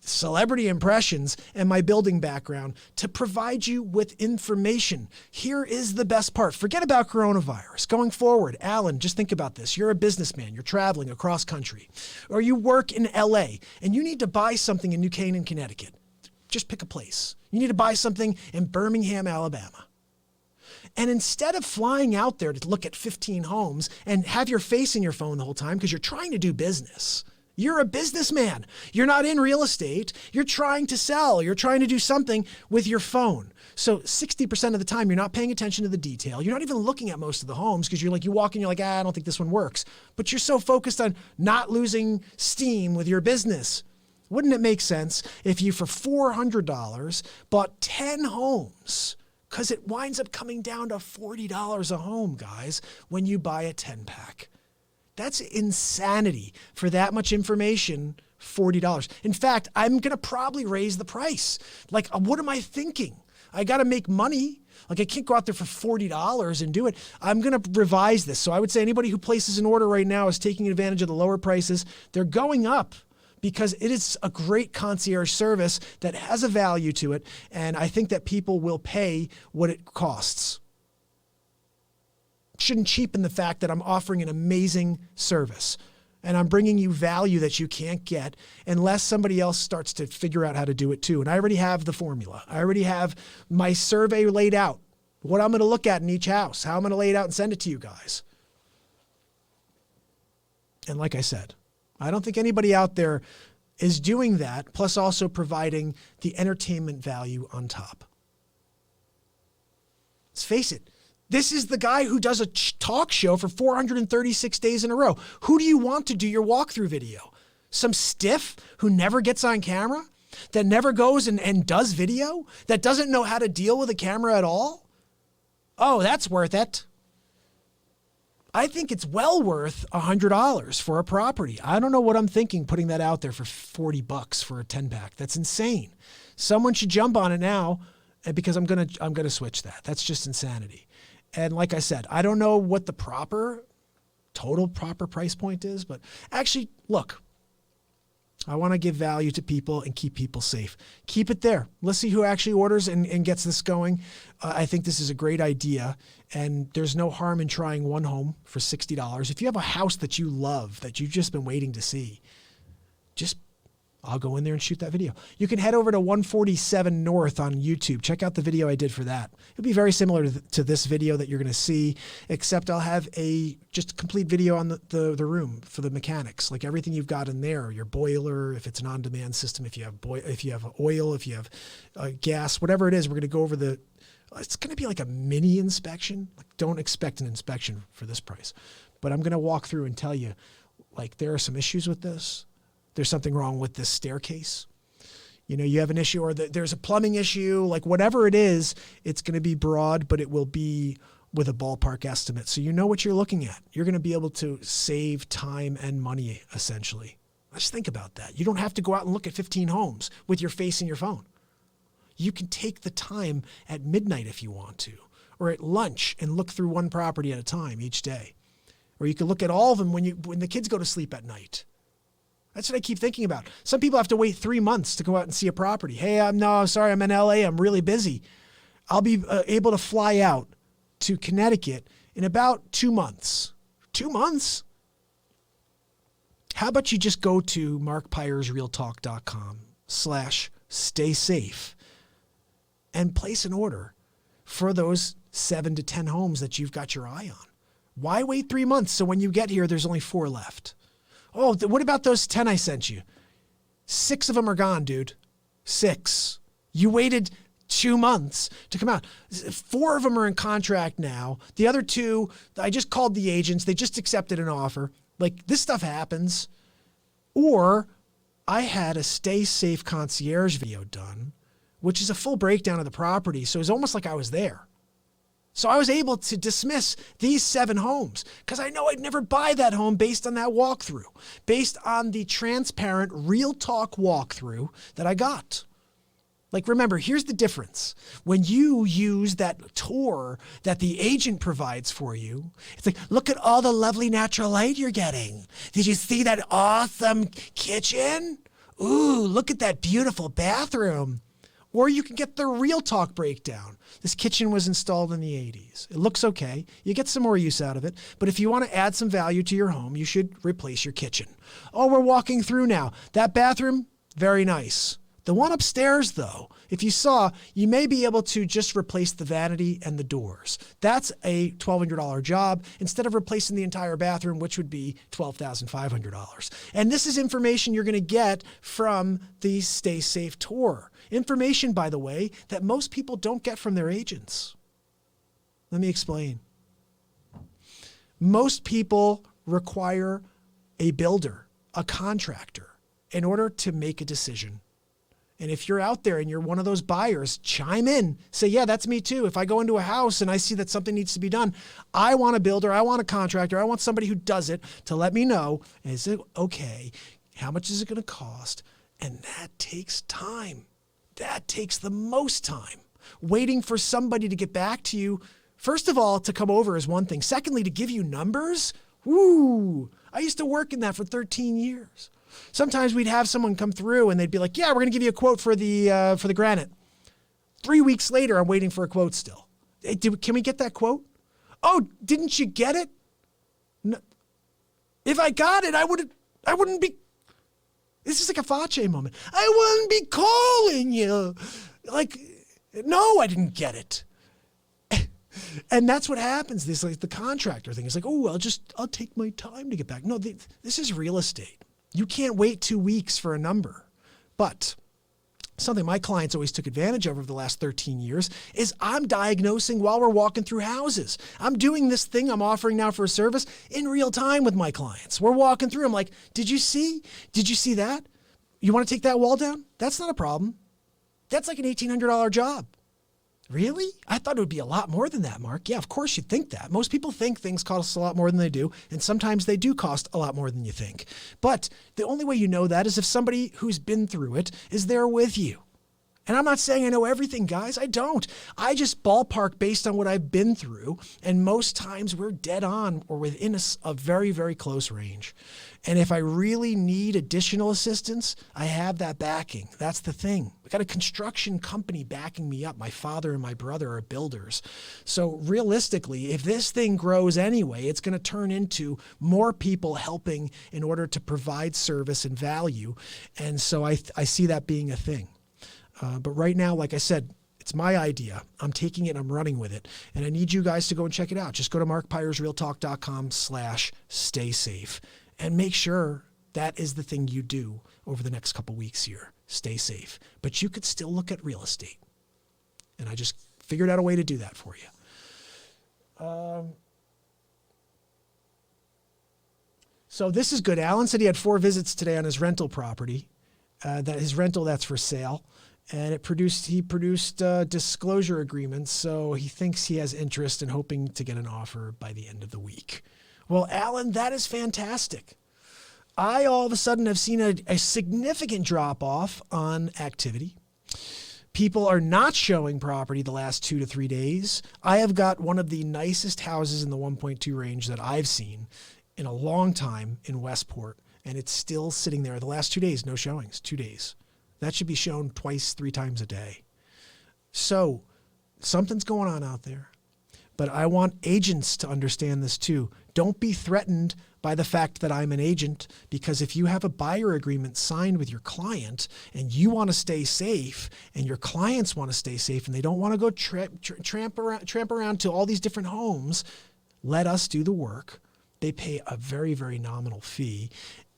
celebrity impressions and my building background to provide you with information. Here is the best part. Forget about coronavirus. Going forward, Alan, just think about this. You're a businessman. You're traveling across country, or you work in LA and you need to buy something in New Canaan, Connecticut. Just pick a place. You need to buy something in Birmingham, Alabama. And instead of flying out there to look at 15 homes and have your face in your phone the whole time because you're trying to do business, you're a businessman. You're not in real estate. You're trying to sell. You're trying to do something with your phone. So 60% of the time, you're not paying attention to the detail. You're not even looking at most of the homes because you're like, you walk in, you're like, I don't think this one works. But you're so focused on not losing steam with your business. Wouldn't it make sense if you, for $400, bought 10 homes? Because it winds up coming down to $40 a home, guys, when you buy a 10-pack. That's insanity. For that much information, $40. In fact, I'm going to probably raise the price. Like, what am I thinking? I got to make money. Like, I can't go out there for $40 and do it. I'm going to revise this. So I would say anybody who places an order right now is taking advantage of the lower prices. They're going up because it is a great concierge service that has a value to it, and I think that people will pay what it costs. Shouldn't cheapen the fact that I'm offering an amazing service, and I'm bringing you value that you can't get unless somebody else starts to figure out how to do it too. And I already have the formula. I already have my survey laid out, what I'm going to look at in each house, how I'm going to lay it out and send it to you guys. And like I said, I don't think anybody out there is doing that, plus also providing the entertainment value on top. Let's face it. This is the guy who does a talk show for 436 days in a row. Who do you want to do your walkthrough video? Some stiff who never gets on camera? That never goes and does video? That doesn't know how to deal with a camera at all? Oh, that's worth it. I think it's well worth $100 for a property. I don't know what I'm thinking putting that out there for $40 for a 10-pack. That's insane. Someone should jump on it now because I'm gonna switch that. That's just insanity. And like I said, I don't know what the total proper price point is, but actually, look, I want to give value to people and keep people safe. Keep it there. Let's see who actually orders and gets this going. I think this is a great idea, and there's no harm in trying one home for $60. If you have a house that you love, that you've just been waiting to see, just I'll go in there and shoot that video. You can head over to 147 North on YouTube. Check out the video I did for that. It'll be very similar to this video that you're going to see, except I'll have just a complete video on the room for the mechanics, like everything you've got in there, your boiler, if it's an on-demand system, if you have oil, if you have gas, whatever it is. We're going to go over it's going to be like a mini inspection. Like, don't expect an inspection for this price, but I'm going to walk through and tell you, like, there are some issues with this. There's something wrong with this staircase. You have an issue, or there's a plumbing issue, like whatever it is, it's going to be broad, but it will be with a ballpark estimate. So you know what you're looking at. You're going to be able to save time and money, essentially. Just think about that. You don't have to go out and look at 15 homes with your face in your phone. You can take the time at midnight if you want to, or at lunch, and look through one property at a time each day. Or you can look at all of them when the kids go to sleep at night. That's what I keep thinking about. Some people have to wait 3 months to go out and see a property. Hey, I'm sorry, I'm in LA. I'm really busy. I'll be able to fly out to Connecticut in about 2 months. 2 months? How about you just go to markpyersrealtalk.com/staysafe and place an order for those 7 to 10 homes that you've got your eye on. Why wait 3 months so when you get here, there's only 4 left? Oh, what about those 10 I sent you? 6 of them are gone, dude. 6. You waited 2 months to come out. 4 of them are in contract now. The other 2, I just called the agents. They just accepted an offer. Like, this stuff happens. Or I had a Stay Safe concierge video done, which is a full breakdown of the property. So it's almost like I was there. So I was able to dismiss these 7 homes because I know I'd never buy that home based on that walkthrough, based on the transparent real talk walkthrough that I got. Like, remember, here's the difference. When you use that tour that the agent provides for you, it's like, look at all the lovely natural light you're getting. Did you see that awesome kitchen? Ooh, look at that beautiful bathroom. Or you can get the real talk breakdown. This kitchen was installed in the 80s. It looks okay. You get some more use out of it. But if you want to add some value to your home, you should replace your kitchen. Oh, we're walking through now. That bathroom, very nice. The one upstairs, though, if you saw, you may be able to just replace the vanity and the doors. That's a $1,200 job instead of replacing the entire bathroom, which would be $12,500. And this is information you're going to get from the Stay Safe tour. Information, by the way, that most people don't get from their agents. Let me explain. Most people require a builder, a contractor, in order to make a decision. And if you're out there and you're one of those buyers, chime in. Say, yeah, that's me too. If I go into a house and I see that something needs to be done, I want a builder, I want a contractor, I want somebody who does it to let me know, is it okay? How much is it going to cost? And that takes time. That takes the most time. Waiting for somebody to get back to you, first of all, to come over is one thing. Secondly, to give you numbers, woo! I used to work in that for 13 years. Sometimes we'd have someone come through and they'd be like, yeah, we're going to give you a quote for the granite. 3 weeks later, I'm waiting for a quote still. Hey, can we get that quote? Oh, didn't you get it? No. If I got it, I wouldn't be, this is like a Facce moment. I wouldn't be calling you. Like, no, I didn't get it. And that's what happens. This, like, the contractor thing is like, oh, I'll take my time to get back. No, this is real estate. You can't wait 2 weeks for a number. But something my clients always took advantage of over the last 13 years is I'm diagnosing while we're walking through houses. I'm doing this thing I'm offering now for a service in real time with my clients. We're walking through. I'm like, did you see that? You want to take that wall down? That's not a problem. That's like an $1,800 job. Really? I thought it would be a lot more than that, Mark. Yeah, of course you'd think that. Most people think things cost a lot more than they do, and sometimes they do cost a lot more than you think. But the only way you know that is if somebody who's been through it is there with you. And I'm not saying I know everything, guys. I don't. I just ballpark based on what I've been through. And most times we're dead on or within a very, very close range. And if I really need additional assistance, I have that backing. That's the thing. I got a construction company backing me up. My father and my brother are builders. So realistically, if this thing grows anyway, it's going to turn into more people helping in order to provide service and value. And so I see that being a thing. But right now, like I said, it's my idea. I'm taking it and I'm running with it. And I need you guys to go and check it out. Just go to markpyersrealtalk.com/stay safe and make sure that is the thing you do over the next couple weeks here. Stay safe. But you could still look at real estate. And I just figured out a way to do that for you. So this is good. Alan said he had 4 visits today on his rental property. That's for sale. And he produced disclosure agreements, so he thinks he has interest in hoping to get an offer by the end of the week. Well, Alan, that is fantastic. I all of a sudden have seen a significant drop-off on activity. People are not showing property the last 2 to 3 days. I have got one of the nicest houses in the 1.2 range that I've seen in a long time in Westport, and it's still sitting there. The last 2 days, no showings, 2 days. That should be shown 2-3 times a day. So something's going on out there. But I want agents to understand this too. Don't be threatened by the fact that I'm an agent, because if you have a buyer agreement signed with your client and you want to stay safe and your clients want to stay safe and they don't want to go tramp around to all these different homes, let us do the work. They pay a very, very nominal fee.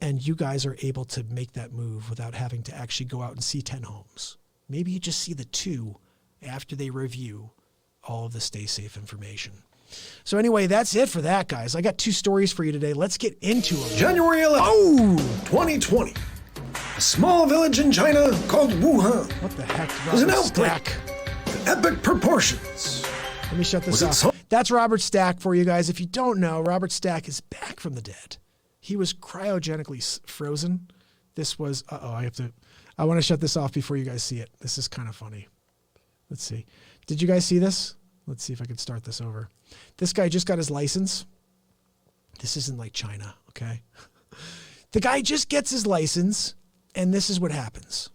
And you guys are able to make that move without having to actually go out and see 10 homes. Maybe you just see the 2 after they review all of the stay safe information. So anyway, that's it for that, guys. I got 2 stories for you today. Let's get into them. January 11th, 2020. A small village in China called Wuhan What the heck? was an Robert outbreak Stack. of epic proportions. Let me shut this Was it off. so- That's Robert Stack for you guys. If you don't know, Robert Stack is back from the dead. He was cryogenically frozen. This was, I want to shut this off before you guys see it. This is kind of funny. Let's see. Did you guys see this? Let's see if I can start this over. This guy just got his license. This isn't like China, okay? The guy just gets his license, and this is what happens.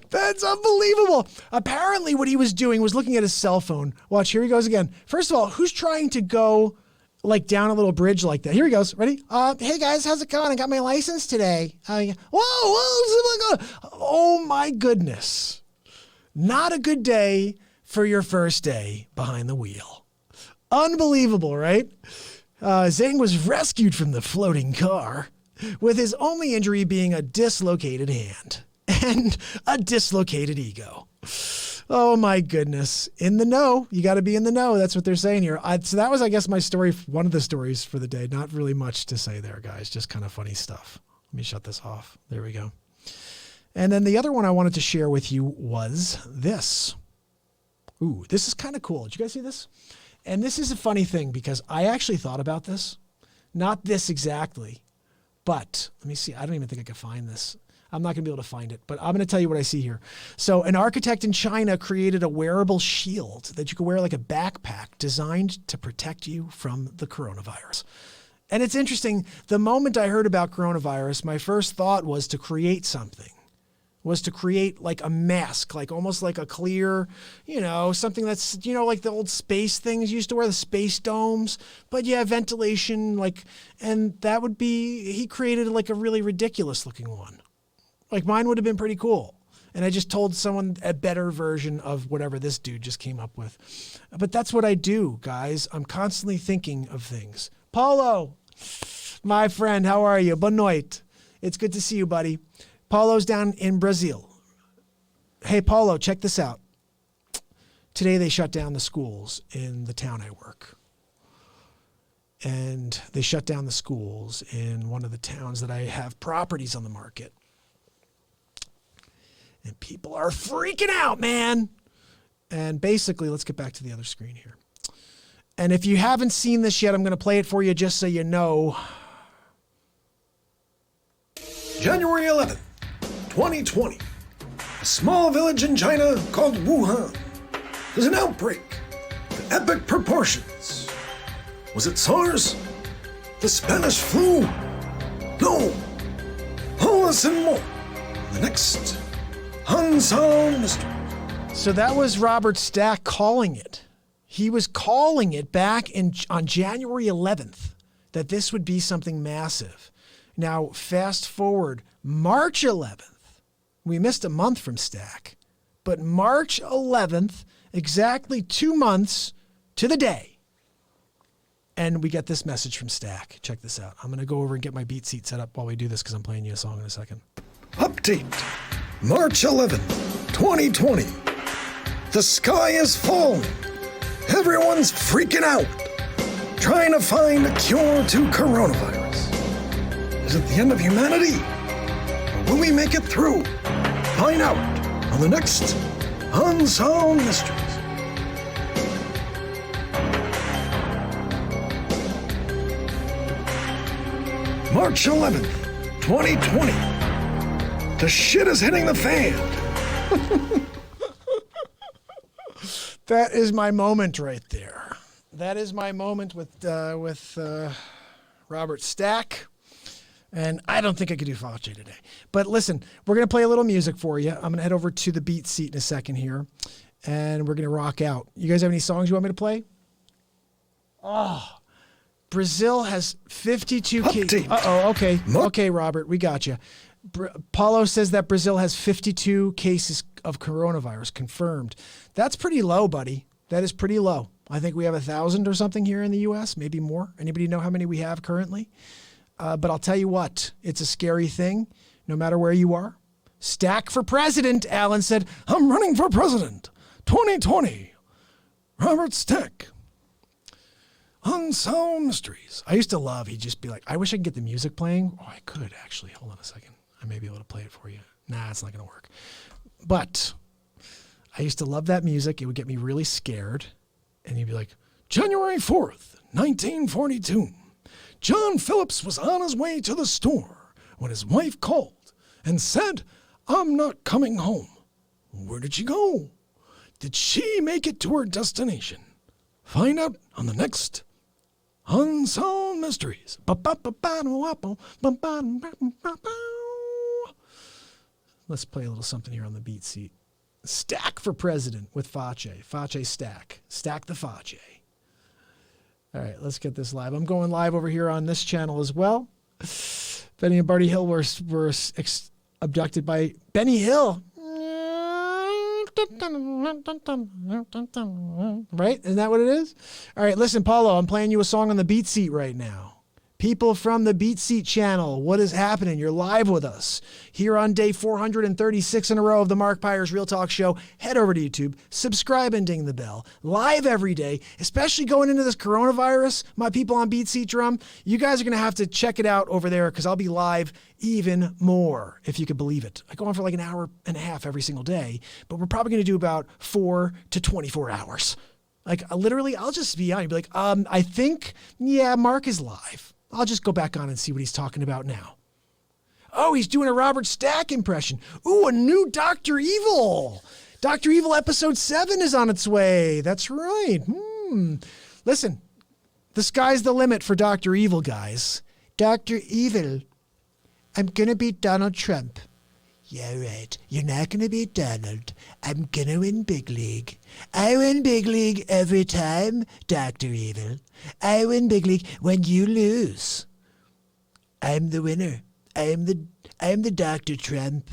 That's unbelievable. Apparently what he was doing was looking at his cell phone. Watch, here he goes again. First of all, who's trying to go like down a little bridge like that? Here he goes. Ready? Hey guys, how's it going? I got my license today. Whoa, oh my goodness. Not a good day for your first day behind the wheel. Unbelievable, right? Zhang was rescued from the floating car with his only injury being a dislocated hand and a dislocated ego. Oh my goodness. In the know. You got to be in the know. That's what they're saying here. So that was, I guess, my story, one of the stories for the day. Not really much to say there, guys. Just kind of funny stuff. Let me shut this off. There we go. And then the other one I wanted to share with you was this. Ooh, this is kind of cool. Did you guys see this? And this is a funny thing because I actually thought about this. Not this exactly, but let me see. I don't even think I can find this. I'm not going to be able to find it, but I'm going to tell you what I see here. So an architect in China created a wearable shield that you could wear like a backpack designed to protect you from the coronavirus. And it's interesting. The moment I heard about coronavirus, my first thought was to create something. Was to create like a mask, like almost like a clear, something that's, like the old space things you used to wear, the space domes, but yeah, ventilation, and that would be, he created like a really ridiculous looking one. Like mine would have been pretty cool. And I just told someone a better version of whatever this dude just came up with. But that's what I do, guys. I'm constantly thinking of things. Paulo, my friend, how are you? Boa noite. It's good to see you, buddy. Paulo's down in Brazil. Hey, Paulo, check this out. Today they shut down the schools in the town I work. And they shut down the schools in one of the towns that I have properties on the market. And people are freaking out, man. And basically, let's get back to the other screen here. And if you haven't seen this yet, I'm going to play it for you just so you know. January 11th, 2020. A small village in China called Wuhan. There's an outbreak of epic proportions. Was it SARS? The Spanish flu? No. All this and more. The next Unsolved Mystery. So that was Robert Stack calling it. He was calling it back on January 11th that this would be something massive. Now, fast forward, March 11th. We missed a month from Stack. But March 11th, exactly 2 months to the day. And we get this message from Stack. Check this out. I'm going to go over and get my beat seat set up while we do this because I'm playing you a song in a second. Update. March 11th, 2020. The sky is falling. Everyone's freaking out. Trying to find a cure to coronavirus. Is it the end of humanity? Or will we make it through? Find out on the next Unsolved Mysteries. March 11th, 2020. The shit is hitting the fan. That is my moment right there. That is my moment with Robert Stack. And I don't think I could do Fauci today. But listen, we're going to play a little music for you. I'm going to head over to the beat seat in a second here. And we're going to rock out. You guys have any songs you want me to play? Oh, Brazil has 52 cases. Okay. Okay, Robert, we got you. Paulo says that Brazil has 52 cases of coronavirus confirmed. That's pretty low, buddy. That is pretty low. I think we have 1,000 or something here in the U.S., maybe more. Anybody know how many we have currently? But I'll tell you what, it's a scary thing, no matter where you are. Stack for president, Alan said. I'm running for president. 2020. Robert Stack. Unsolved Mysteries. I used to love, he'd just be like, I wish I could get the music playing. Oh, I could actually. Hold on a second. I may be able to play it for you. Nah, it's not going to work. But I used to love that music. It would get me really scared. And he'd be like, January 4th, 1942. John Phillips was on his way to the store when his wife called and said, I'm not coming home. Where did she go? Did she make it to her destination? Find out on the next Unsolved Mysteries. Let's play a little something here on the beat seat. Stack for president with Fauci. Fauci Stack. Stack the Fauci. All right, let's get this live. I'm going live over here on this channel as well. Benny and Barty Hill were abducted by Benny Hill. Right? Isn't that what it is? All right, listen, Paulo, I'm playing you a song on the beat seat right now. People from the Beat Seat channel, what is happening? You're live with us here on day 436 in a row of the Mark Pyers Real Talk Show. Head over to YouTube, subscribe and ding the bell. Live every day, especially going into this coronavirus. My people on Beat Seat Drum, you guys are going to have to check it out over there because I'll be live even more, if you could believe it. I go on for like an hour and a half every single day, but we're probably going to do about 4 to 24 hours. Like literally, I'll just be on and be like, I think, yeah, Mark is live. I'll just go back on and see what he's talking about now. Oh, he's doing a Robert Stack impression. Ooh, a new Dr. Evil. Dr. Evil episode 7 is on its way. That's right. Listen, the sky's the limit for Dr. Evil, guys. Dr. Evil, I'm going to beat Donald Trump. Yeah, right. You're not going to beat Donald. I'm going to win Big League. I win Big League every time, Dr. Evil. I win Big League when you lose. I'm the winner. I'm the Dr. Trump.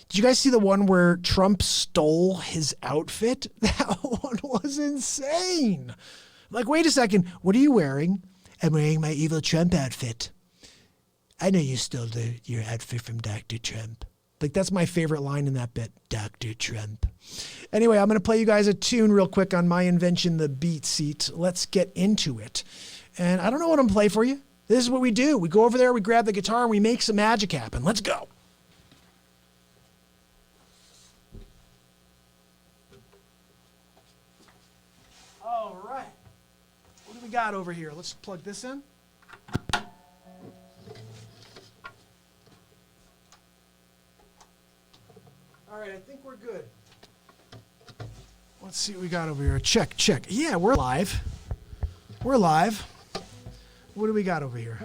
Did you guys see the one where Trump stole his outfit? That one was insane. I'm like, wait a second. What are you wearing? I'm wearing my evil Trump outfit. I know you stole your outfit from Dr. Trump. Like, that's my favorite line in that bit, Dr. Trump. Anyway, I'm going to play you guys a tune real quick on my invention, the beat seat. Let's get into it. And I don't know what I'm going to play for you. This is what we do. We go over there, we grab the guitar, and we make some magic happen. Let's go. All right. What do we got over here? Let's plug this in. right, I think we're good. Let's see what we got over here. Check. Yeah, we're live. We're live. What do we got over here?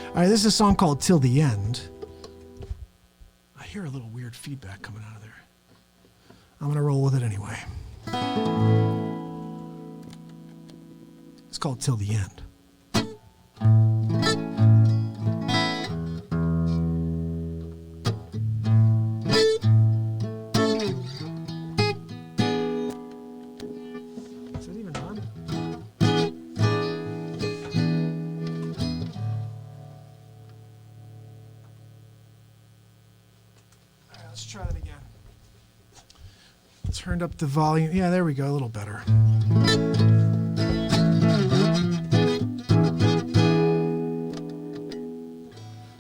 All right, this is a song called Till the End. I hear a little weird feedback coming out of there. I'm going to roll with it anyway. It's called Till the End. Is it even on? All right, let's try that again. Turned up the volume. Yeah, there we go. A little better.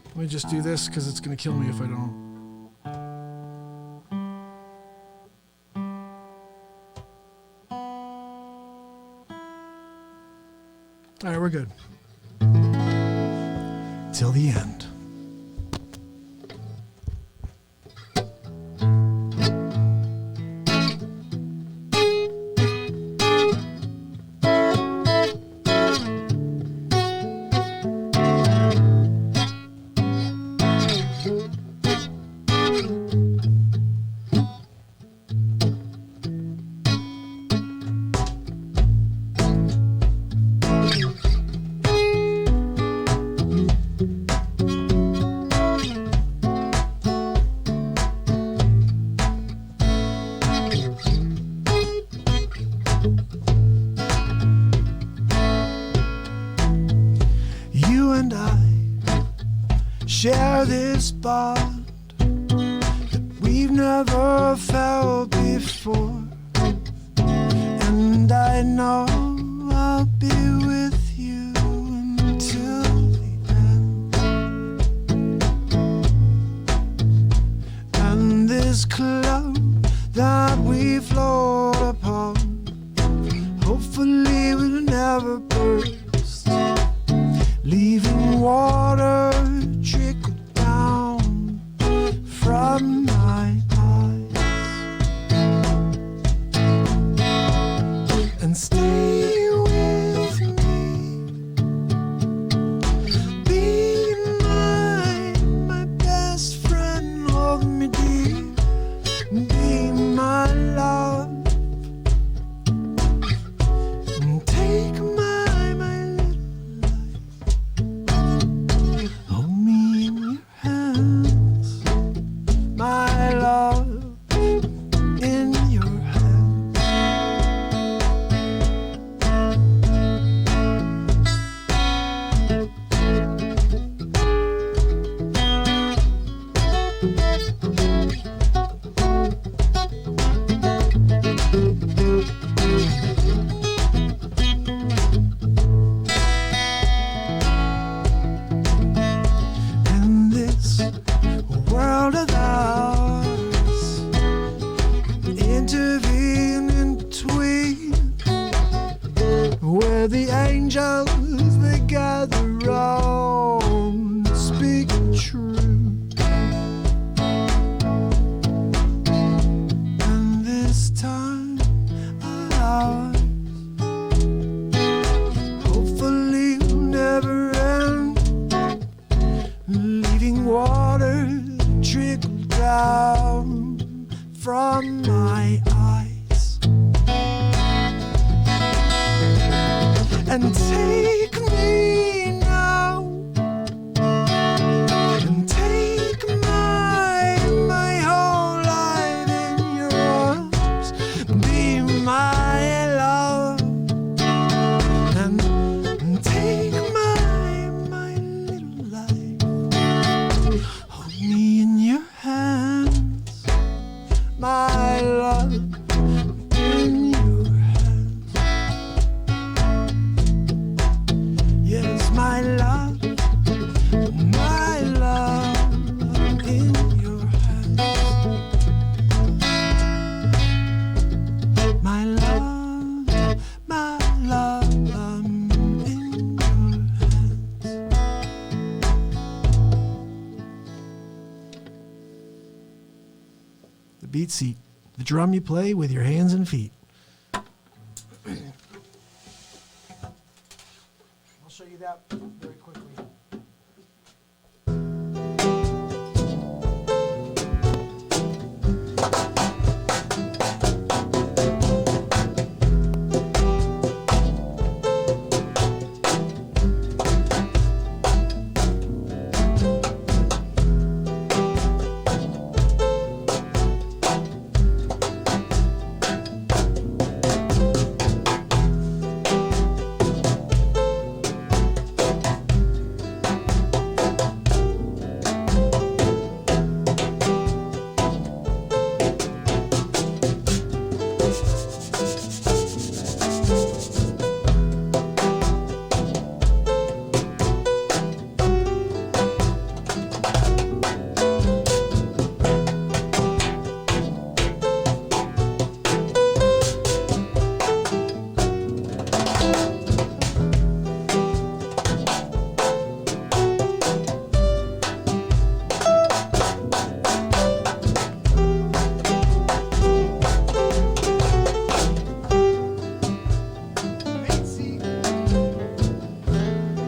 Let me just do this because it's going to kill me if I don't. All right, we're good. Till the end. You and I share this bond that we've never felt before, and I know I'll be with you until the end. And this club that we float upon hopefully will never burst, leaving water trickle down from my eyes. And stay with me, be my best friend, hold me dear, be my love, and take my little life. Hold me in your hands, my love, in your hands. In this world of ours, intervene in between, where the angels they gather round, speak truth. And this time ours hopefully will never end, leaving water trickle down from my eyes. And take me now, and take my whole life in your arms, be my love, and take my little life. Hold me in your hands, my love, in your hands. beat seat, the drum you play with your hands and feet. I'll show you that very quickly.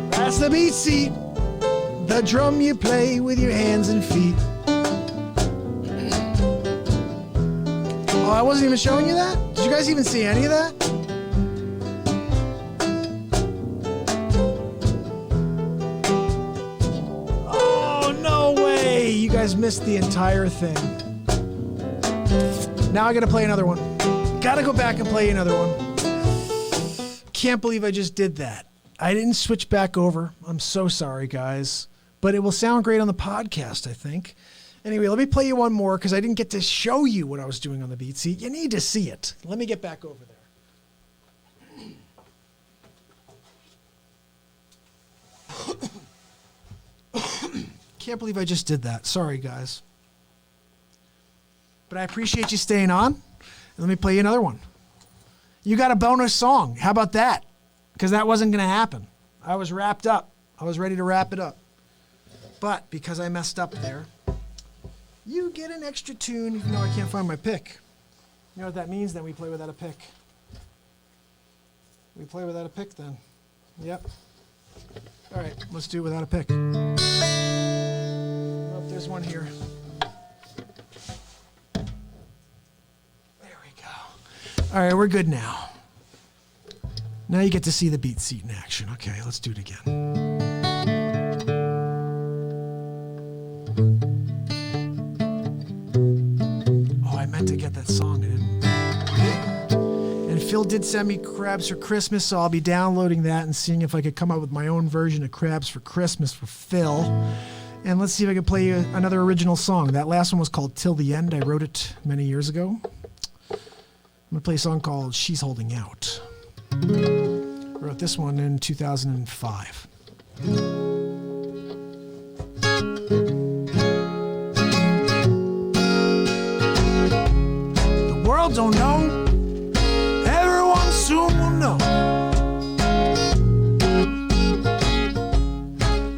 That's the beat seat, the drum you play with your hands and feet. Oh, I wasn't even showing you that? Did you guys even see any of that? Oh, no way! You guys missed the entire thing. Now I gotta play another one. Gotta go back and play another one. Can't believe I just did that. I didn't switch back over. I'm so sorry, guys. But it will sound great on the podcast, I think. Anyway, let me play you one more because I didn't get to show you what I was doing on the beat seat. You need to see it. Let me get back over there. Can't believe I just did that. Sorry, guys. But I appreciate you staying on. Let me play you another one. You got a bonus song. How about that? Because that wasn't going to happen. I was wrapped up. I was ready to wrap it up. But because I messed up there, you get an extra tune even though I can't find my pick. You know what that means? Then we play without a pick. We play without a pick then. Yep. All right, let's do it without a pick. Oh, there's one here. There we go. All right, we're good now. Now you get to see the beat seat in action. Okay, let's do it again. Oh, I meant to get that song, I didn't. And Phil did send me Crabs for Christmas, so I'll be downloading that and seeing if I could come up with my own version of Crabs for Christmas for Phil. And let's see if I can play you another original song. That last one was called Till the End. I wrote it many years ago. I'm going to play a song called She's Holding Out. I wrote this one in 2005. The world don't know. Everyone soon will know.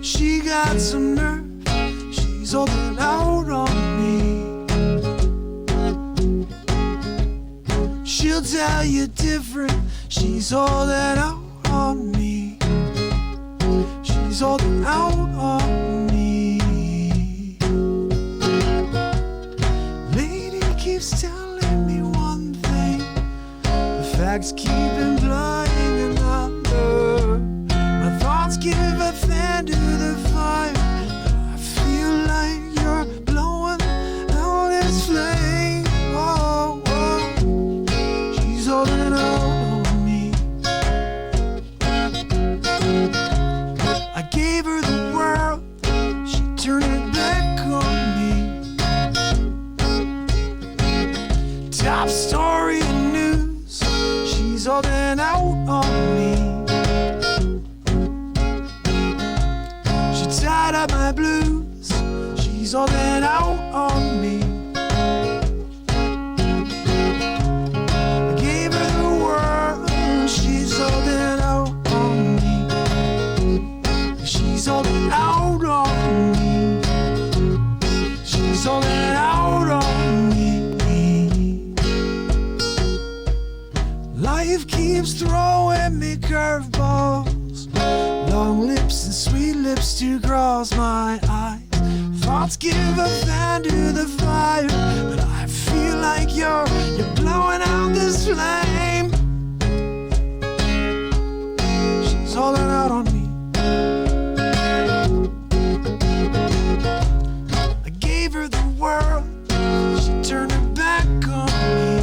She got some nerve. She's holding out on me. She'll tell you different. She's holding out on me. She's holding out on me. Lady keeps telling me one thing. The facts keep implying another. My thoughts give a fan to the fire. I feel like you're blowing out this flame. Oh, oh. She's holding out. I gave her the world, she turned it back on me. Top story in news, she's holding out on me. She tied up my blues, she's holding out on me. I gave her the world, she's holding out on me. She's holding out on me. She's holding out on me. keeps throwing me curveballs. Long lips and sweet lips to cross my eyes. Thoughts give a fan to the fire, but I feel like you're blowing out this flame. She's holding out on me. I gave her the world, she turned her back on me.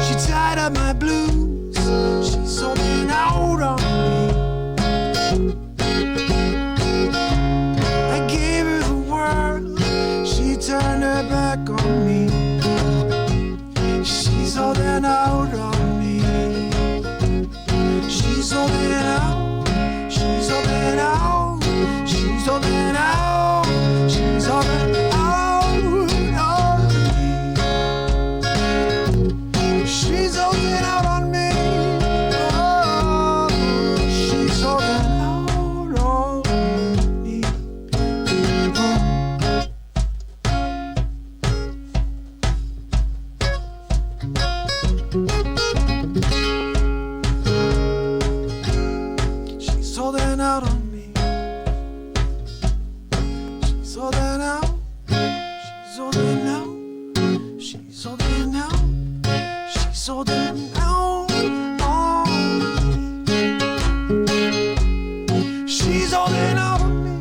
She tied up my blues, she's holding out on me. Turned her back on me. She's holding out on me. She's holding out. She's holding out. She's holding out. She's holding out on me. She's holding out on me. Oh, she's holding out on me. She's holding out on me. She's holding out. She's holding out. She's holding out. She's holding out on me. She's holding out on me.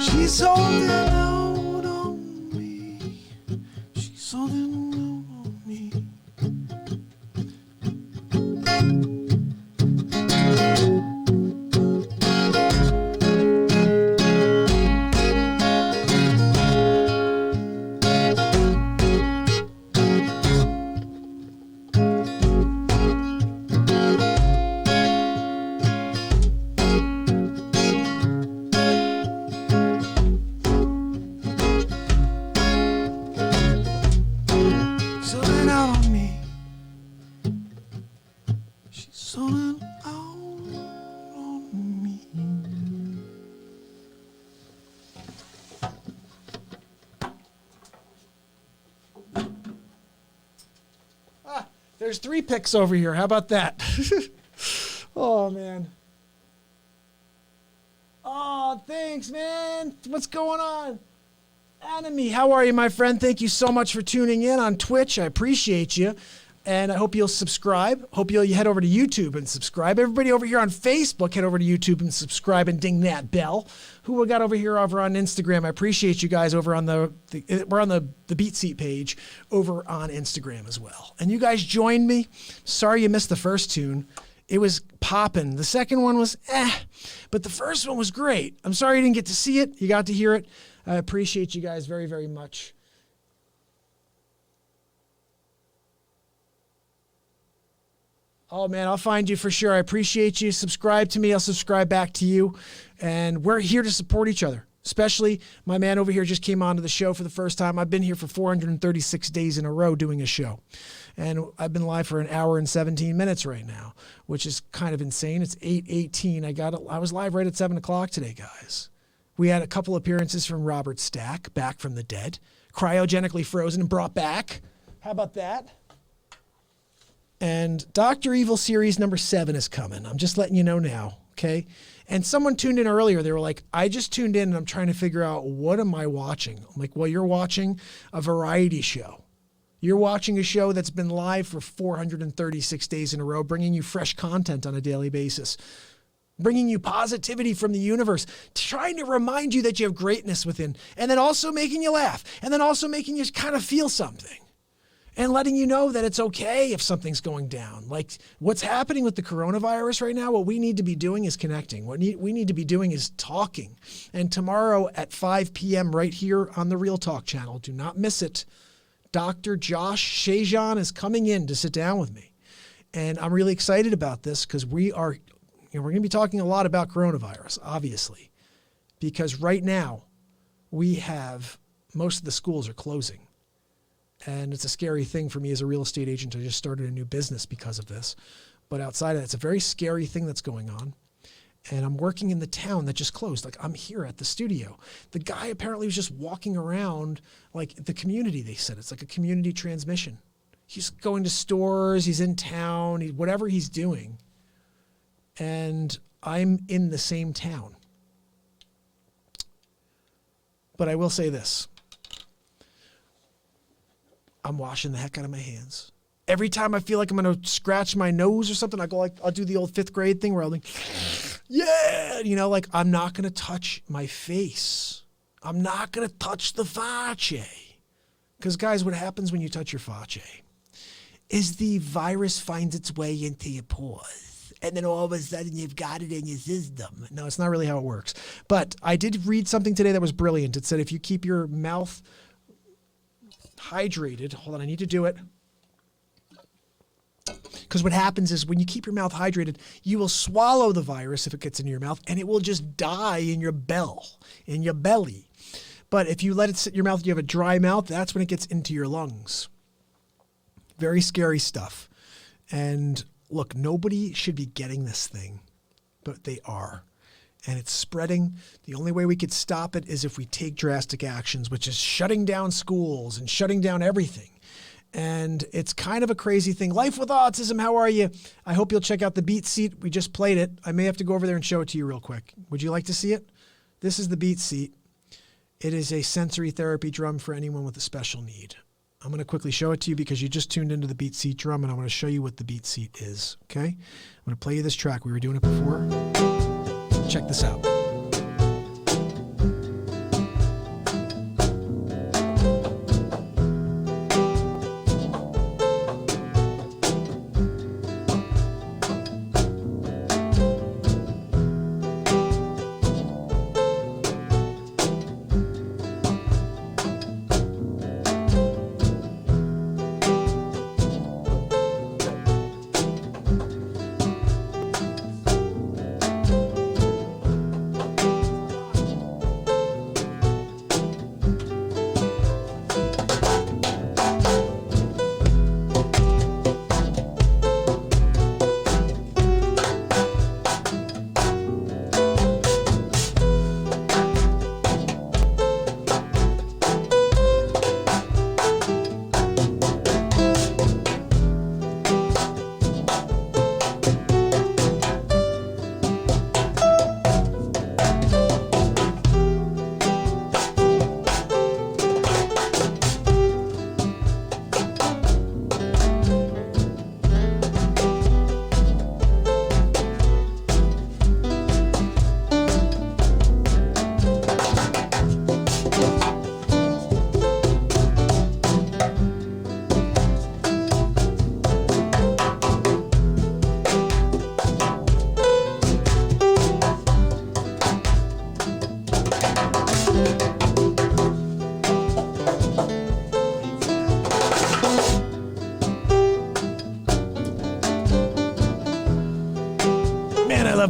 She's holding out on me. She's holding out on me. Holding out on me. She's holding out on me. There's 3 picks over here. How about that? Oh, man. Oh, thanks, man. What's going on? Enemy, how are you, my friend? Thank you so much for tuning in on Twitch. I appreciate you. And I hope you'll subscribe. Hope you'll head over to YouTube and subscribe. Everybody over here on Facebook, head over to YouTube and subscribe and ding that bell. Who we got over here over on Instagram? I appreciate you guys over on we're on the Beat Seat page over on Instagram as well. And you guys joined me. Sorry you missed the first tune. It was popping. The second one was but the first one was great. I'm sorry you didn't get to see it. You got to hear it. I appreciate you guys very, very much. Oh, man, I'll find you for sure. I appreciate you. Subscribe to me. I'll subscribe back to you. And we're here to support each other, especially my man over here just came onto the show for the first time. I've been here for 436 days in a row doing a show. And I've been live for 1 hour and 17 minutes right now, which is kind of insane. It's 8:18. I was live right at 7 o'clock today, guys. We had a couple appearances from Robert Stack, back from the dead, cryogenically frozen and brought back. How about that? And Dr. Evil series number 7 is coming. I'm just letting you know now, okay? And someone tuned in earlier. They were like, I just tuned in and I'm trying to figure out, what am I watching? I'm like, well, you're watching a variety show. You're watching a show that's been live for 436 days in a row, bringing you fresh content on a daily basis, bringing you positivity from the universe, trying to remind you that you have greatness within, and then also making you laugh, and then also making you kind of feel something, and letting you know that it's okay if something's going down. Like what's happening with the coronavirus right now, what we need to be doing is connecting. What we need to be doing is talking. And tomorrow at 5 p.m. right here on the Real Talk channel, do not miss it. Dr. Josh Shajan is coming in to sit down with me. And I'm really excited about this because we're going to be talking a lot about coronavirus, obviously, because right now we have most of the schools are closing. And it's a scary thing for me as a real estate agent. I just started a new business because of this. But outside of that, it's a very scary thing that's going on. and I'm working in the town that just closed. Like, I'm here at the studio. The guy apparently was just walking around like the community. They said it's like a community transmission. He's going to stores, he's in town, whatever he's doing. And I'm in the same town. But I will say this. I'm washing the heck out of my hands. Every time I feel like I'm going to scratch my nose or something, I'll do the old 5th grade thing where I'll like, yeah, like I'm not going to touch my face. I'm not going to touch the face. Because guys, what happens when you touch your face is the virus finds its way into your pores. And then all of a sudden you've got it in your system. No, it's not really how it works. But I did read something today that was brilliant. It said if you keep your mouth hydrated, hold on, I need to do it. Because what happens is when you keep your mouth hydrated, you will swallow the virus if it gets into your mouth, and it will just die in your belly. But if you let it sit in your mouth, you have a dry mouth, that's when it gets into your lungs. Very scary stuff. And look, nobody should be getting this thing, but they are. And it's spreading. The only way we could stop it is if we take drastic actions, which is shutting down schools and shutting down everything. And it's kind of a crazy thing. Life with Autism, how are you? I hope you'll check out the Beat Seat. We just played it. I may have to go over there and show it to you real quick. Would you like to see it? This is the Beat Seat. It is a sensory therapy drum for anyone with a special need. I'm going to quickly show it to you because you just tuned into the Beat Seat drum, and I want to show you what the Beat Seat is, okay? I'm going to play you this track. We were doing it before. Check this out.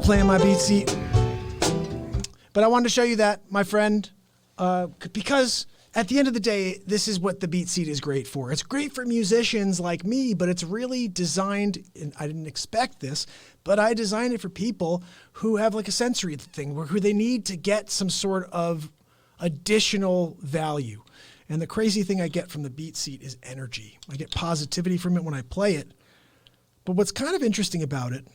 Playing my Beat Seat. But I wanted to show you that, my friend, because at the end of the day, this is what the Beat Seat is great for. It's great for musicians like me, but it's really designed, and I didn't expect this, but I designed it for people who have like a sensory thing, who they need to get some sort of additional value. And the crazy thing I get from the Beat Seat is energy. I get positivity from it when I play it. But what's kind of interesting about it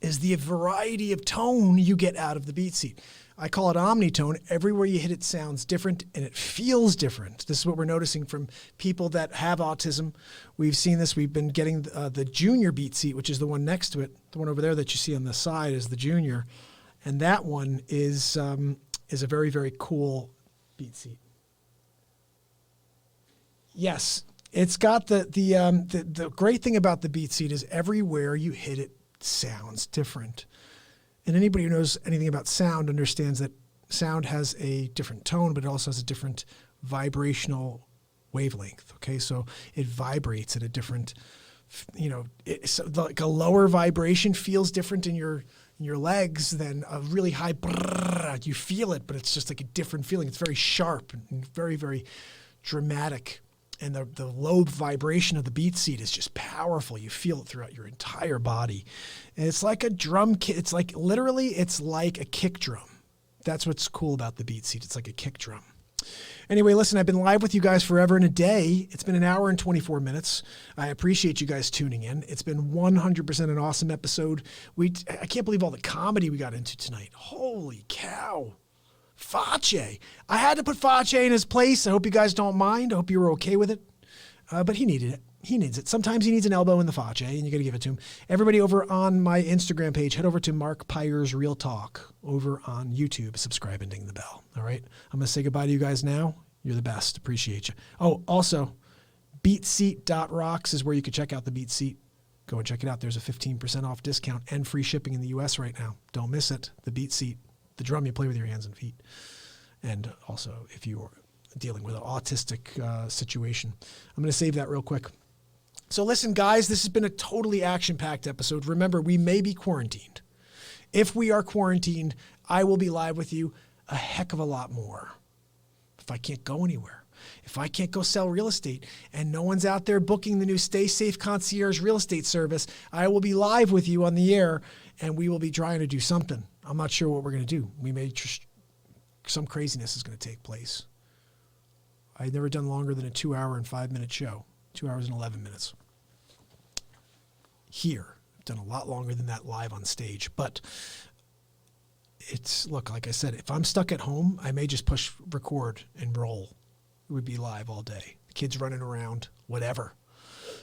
is the variety of tone you get out of the Beat Seat. I call it omnitone. Everywhere you hit it sounds different and it feels different. This is what we're noticing from people that have autism. We've seen this. We've been getting the junior Beat Seat, which is the one next to it. The one over there that you see on the side is the junior. And that one is a very, very cool Beat Seat. Yes, it's got the great thing about the Beat Seat is everywhere you hit it sounds different. And anybody who knows anything about sound understands that sound has a different tone, but it also has a different vibrational wavelength. Okay, so it vibrates at a different, so like a lower vibration feels different in your legs than a really high brrr. You feel it, but it's just like a different feeling. It's very sharp and very, very dramatic. And the low vibration of the beat seat is just powerful. You feel it throughout your entire body. And it's like a drum kit. It's like, literally, it's like a kick drum. That's what's cool about the beat seat. It's like a kick drum. Anyway, listen, I've been live with you guys forever and a day. It's been an hour and 24 minutes. I appreciate you guys tuning in. It's been 100% an awesome episode. I can't believe all the comedy we got into tonight. Holy cow. Facce. I had to put Facce in his place. I hope you guys don't mind. I hope you were okay with it. But he needed it. He needs it. Sometimes he needs an elbow in the Facce, and you got to give it to him. Everybody over on my Instagram page, head over to Mark Pyers Real Talk over on YouTube. Subscribe and ding the bell. All right? I'm going to say goodbye to you guys now. You're the best. Appreciate you. Oh, also, beatseat.rocks is where you can check out the Beat Seat. Go and check it out. There's a 15% off discount and free shipping in the U.S. right now. Don't miss it. The Beat Seat. The drum you play with your hands and feet. And also, if you're dealing with an autistic situation. I'm going to save that real quick. So listen, guys, this has been a totally action-packed episode. Remember, we may be quarantined. If we are quarantined, I will be live with you a heck of a lot more. If I can't go anywhere, if I can't go sell real estate and no one's out there booking the new Stay Safe Concierge real estate service, I will be live with you on the air and we will be trying to do something. I'm not sure what we're going to do. Some craziness is going to take place. I've never done longer than a 2-hour and 5-minute show. 2 hours and 11 minutes. Here, I've done a lot longer than that live on stage. But look, like I said, if I'm stuck at home, I may just push record and roll. It would be live all day. The kids running around, whatever.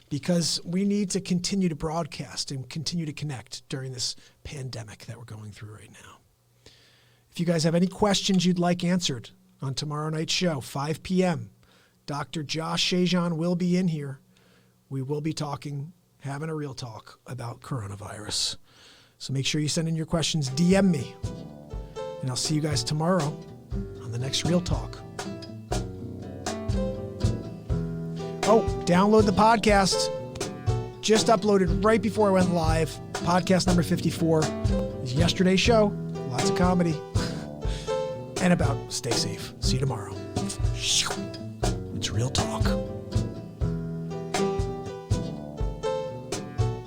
Because we need to continue to broadcast and continue to connect during this pandemic that we're going through right now. If you guys have any questions you'd like answered on tomorrow night's show, 5 p.m., Dr. Josh Shajan will be in here. We will be having a real talk about coronavirus. So make sure you send in your questions, DM me. And I'll see you guys tomorrow on the next Real Talk. Oh, download the podcast. Just uploaded right before I went live. Podcast number 54 is yesterday's show. Lots of comedy. And about stay safe. See you tomorrow. It's Real Talk.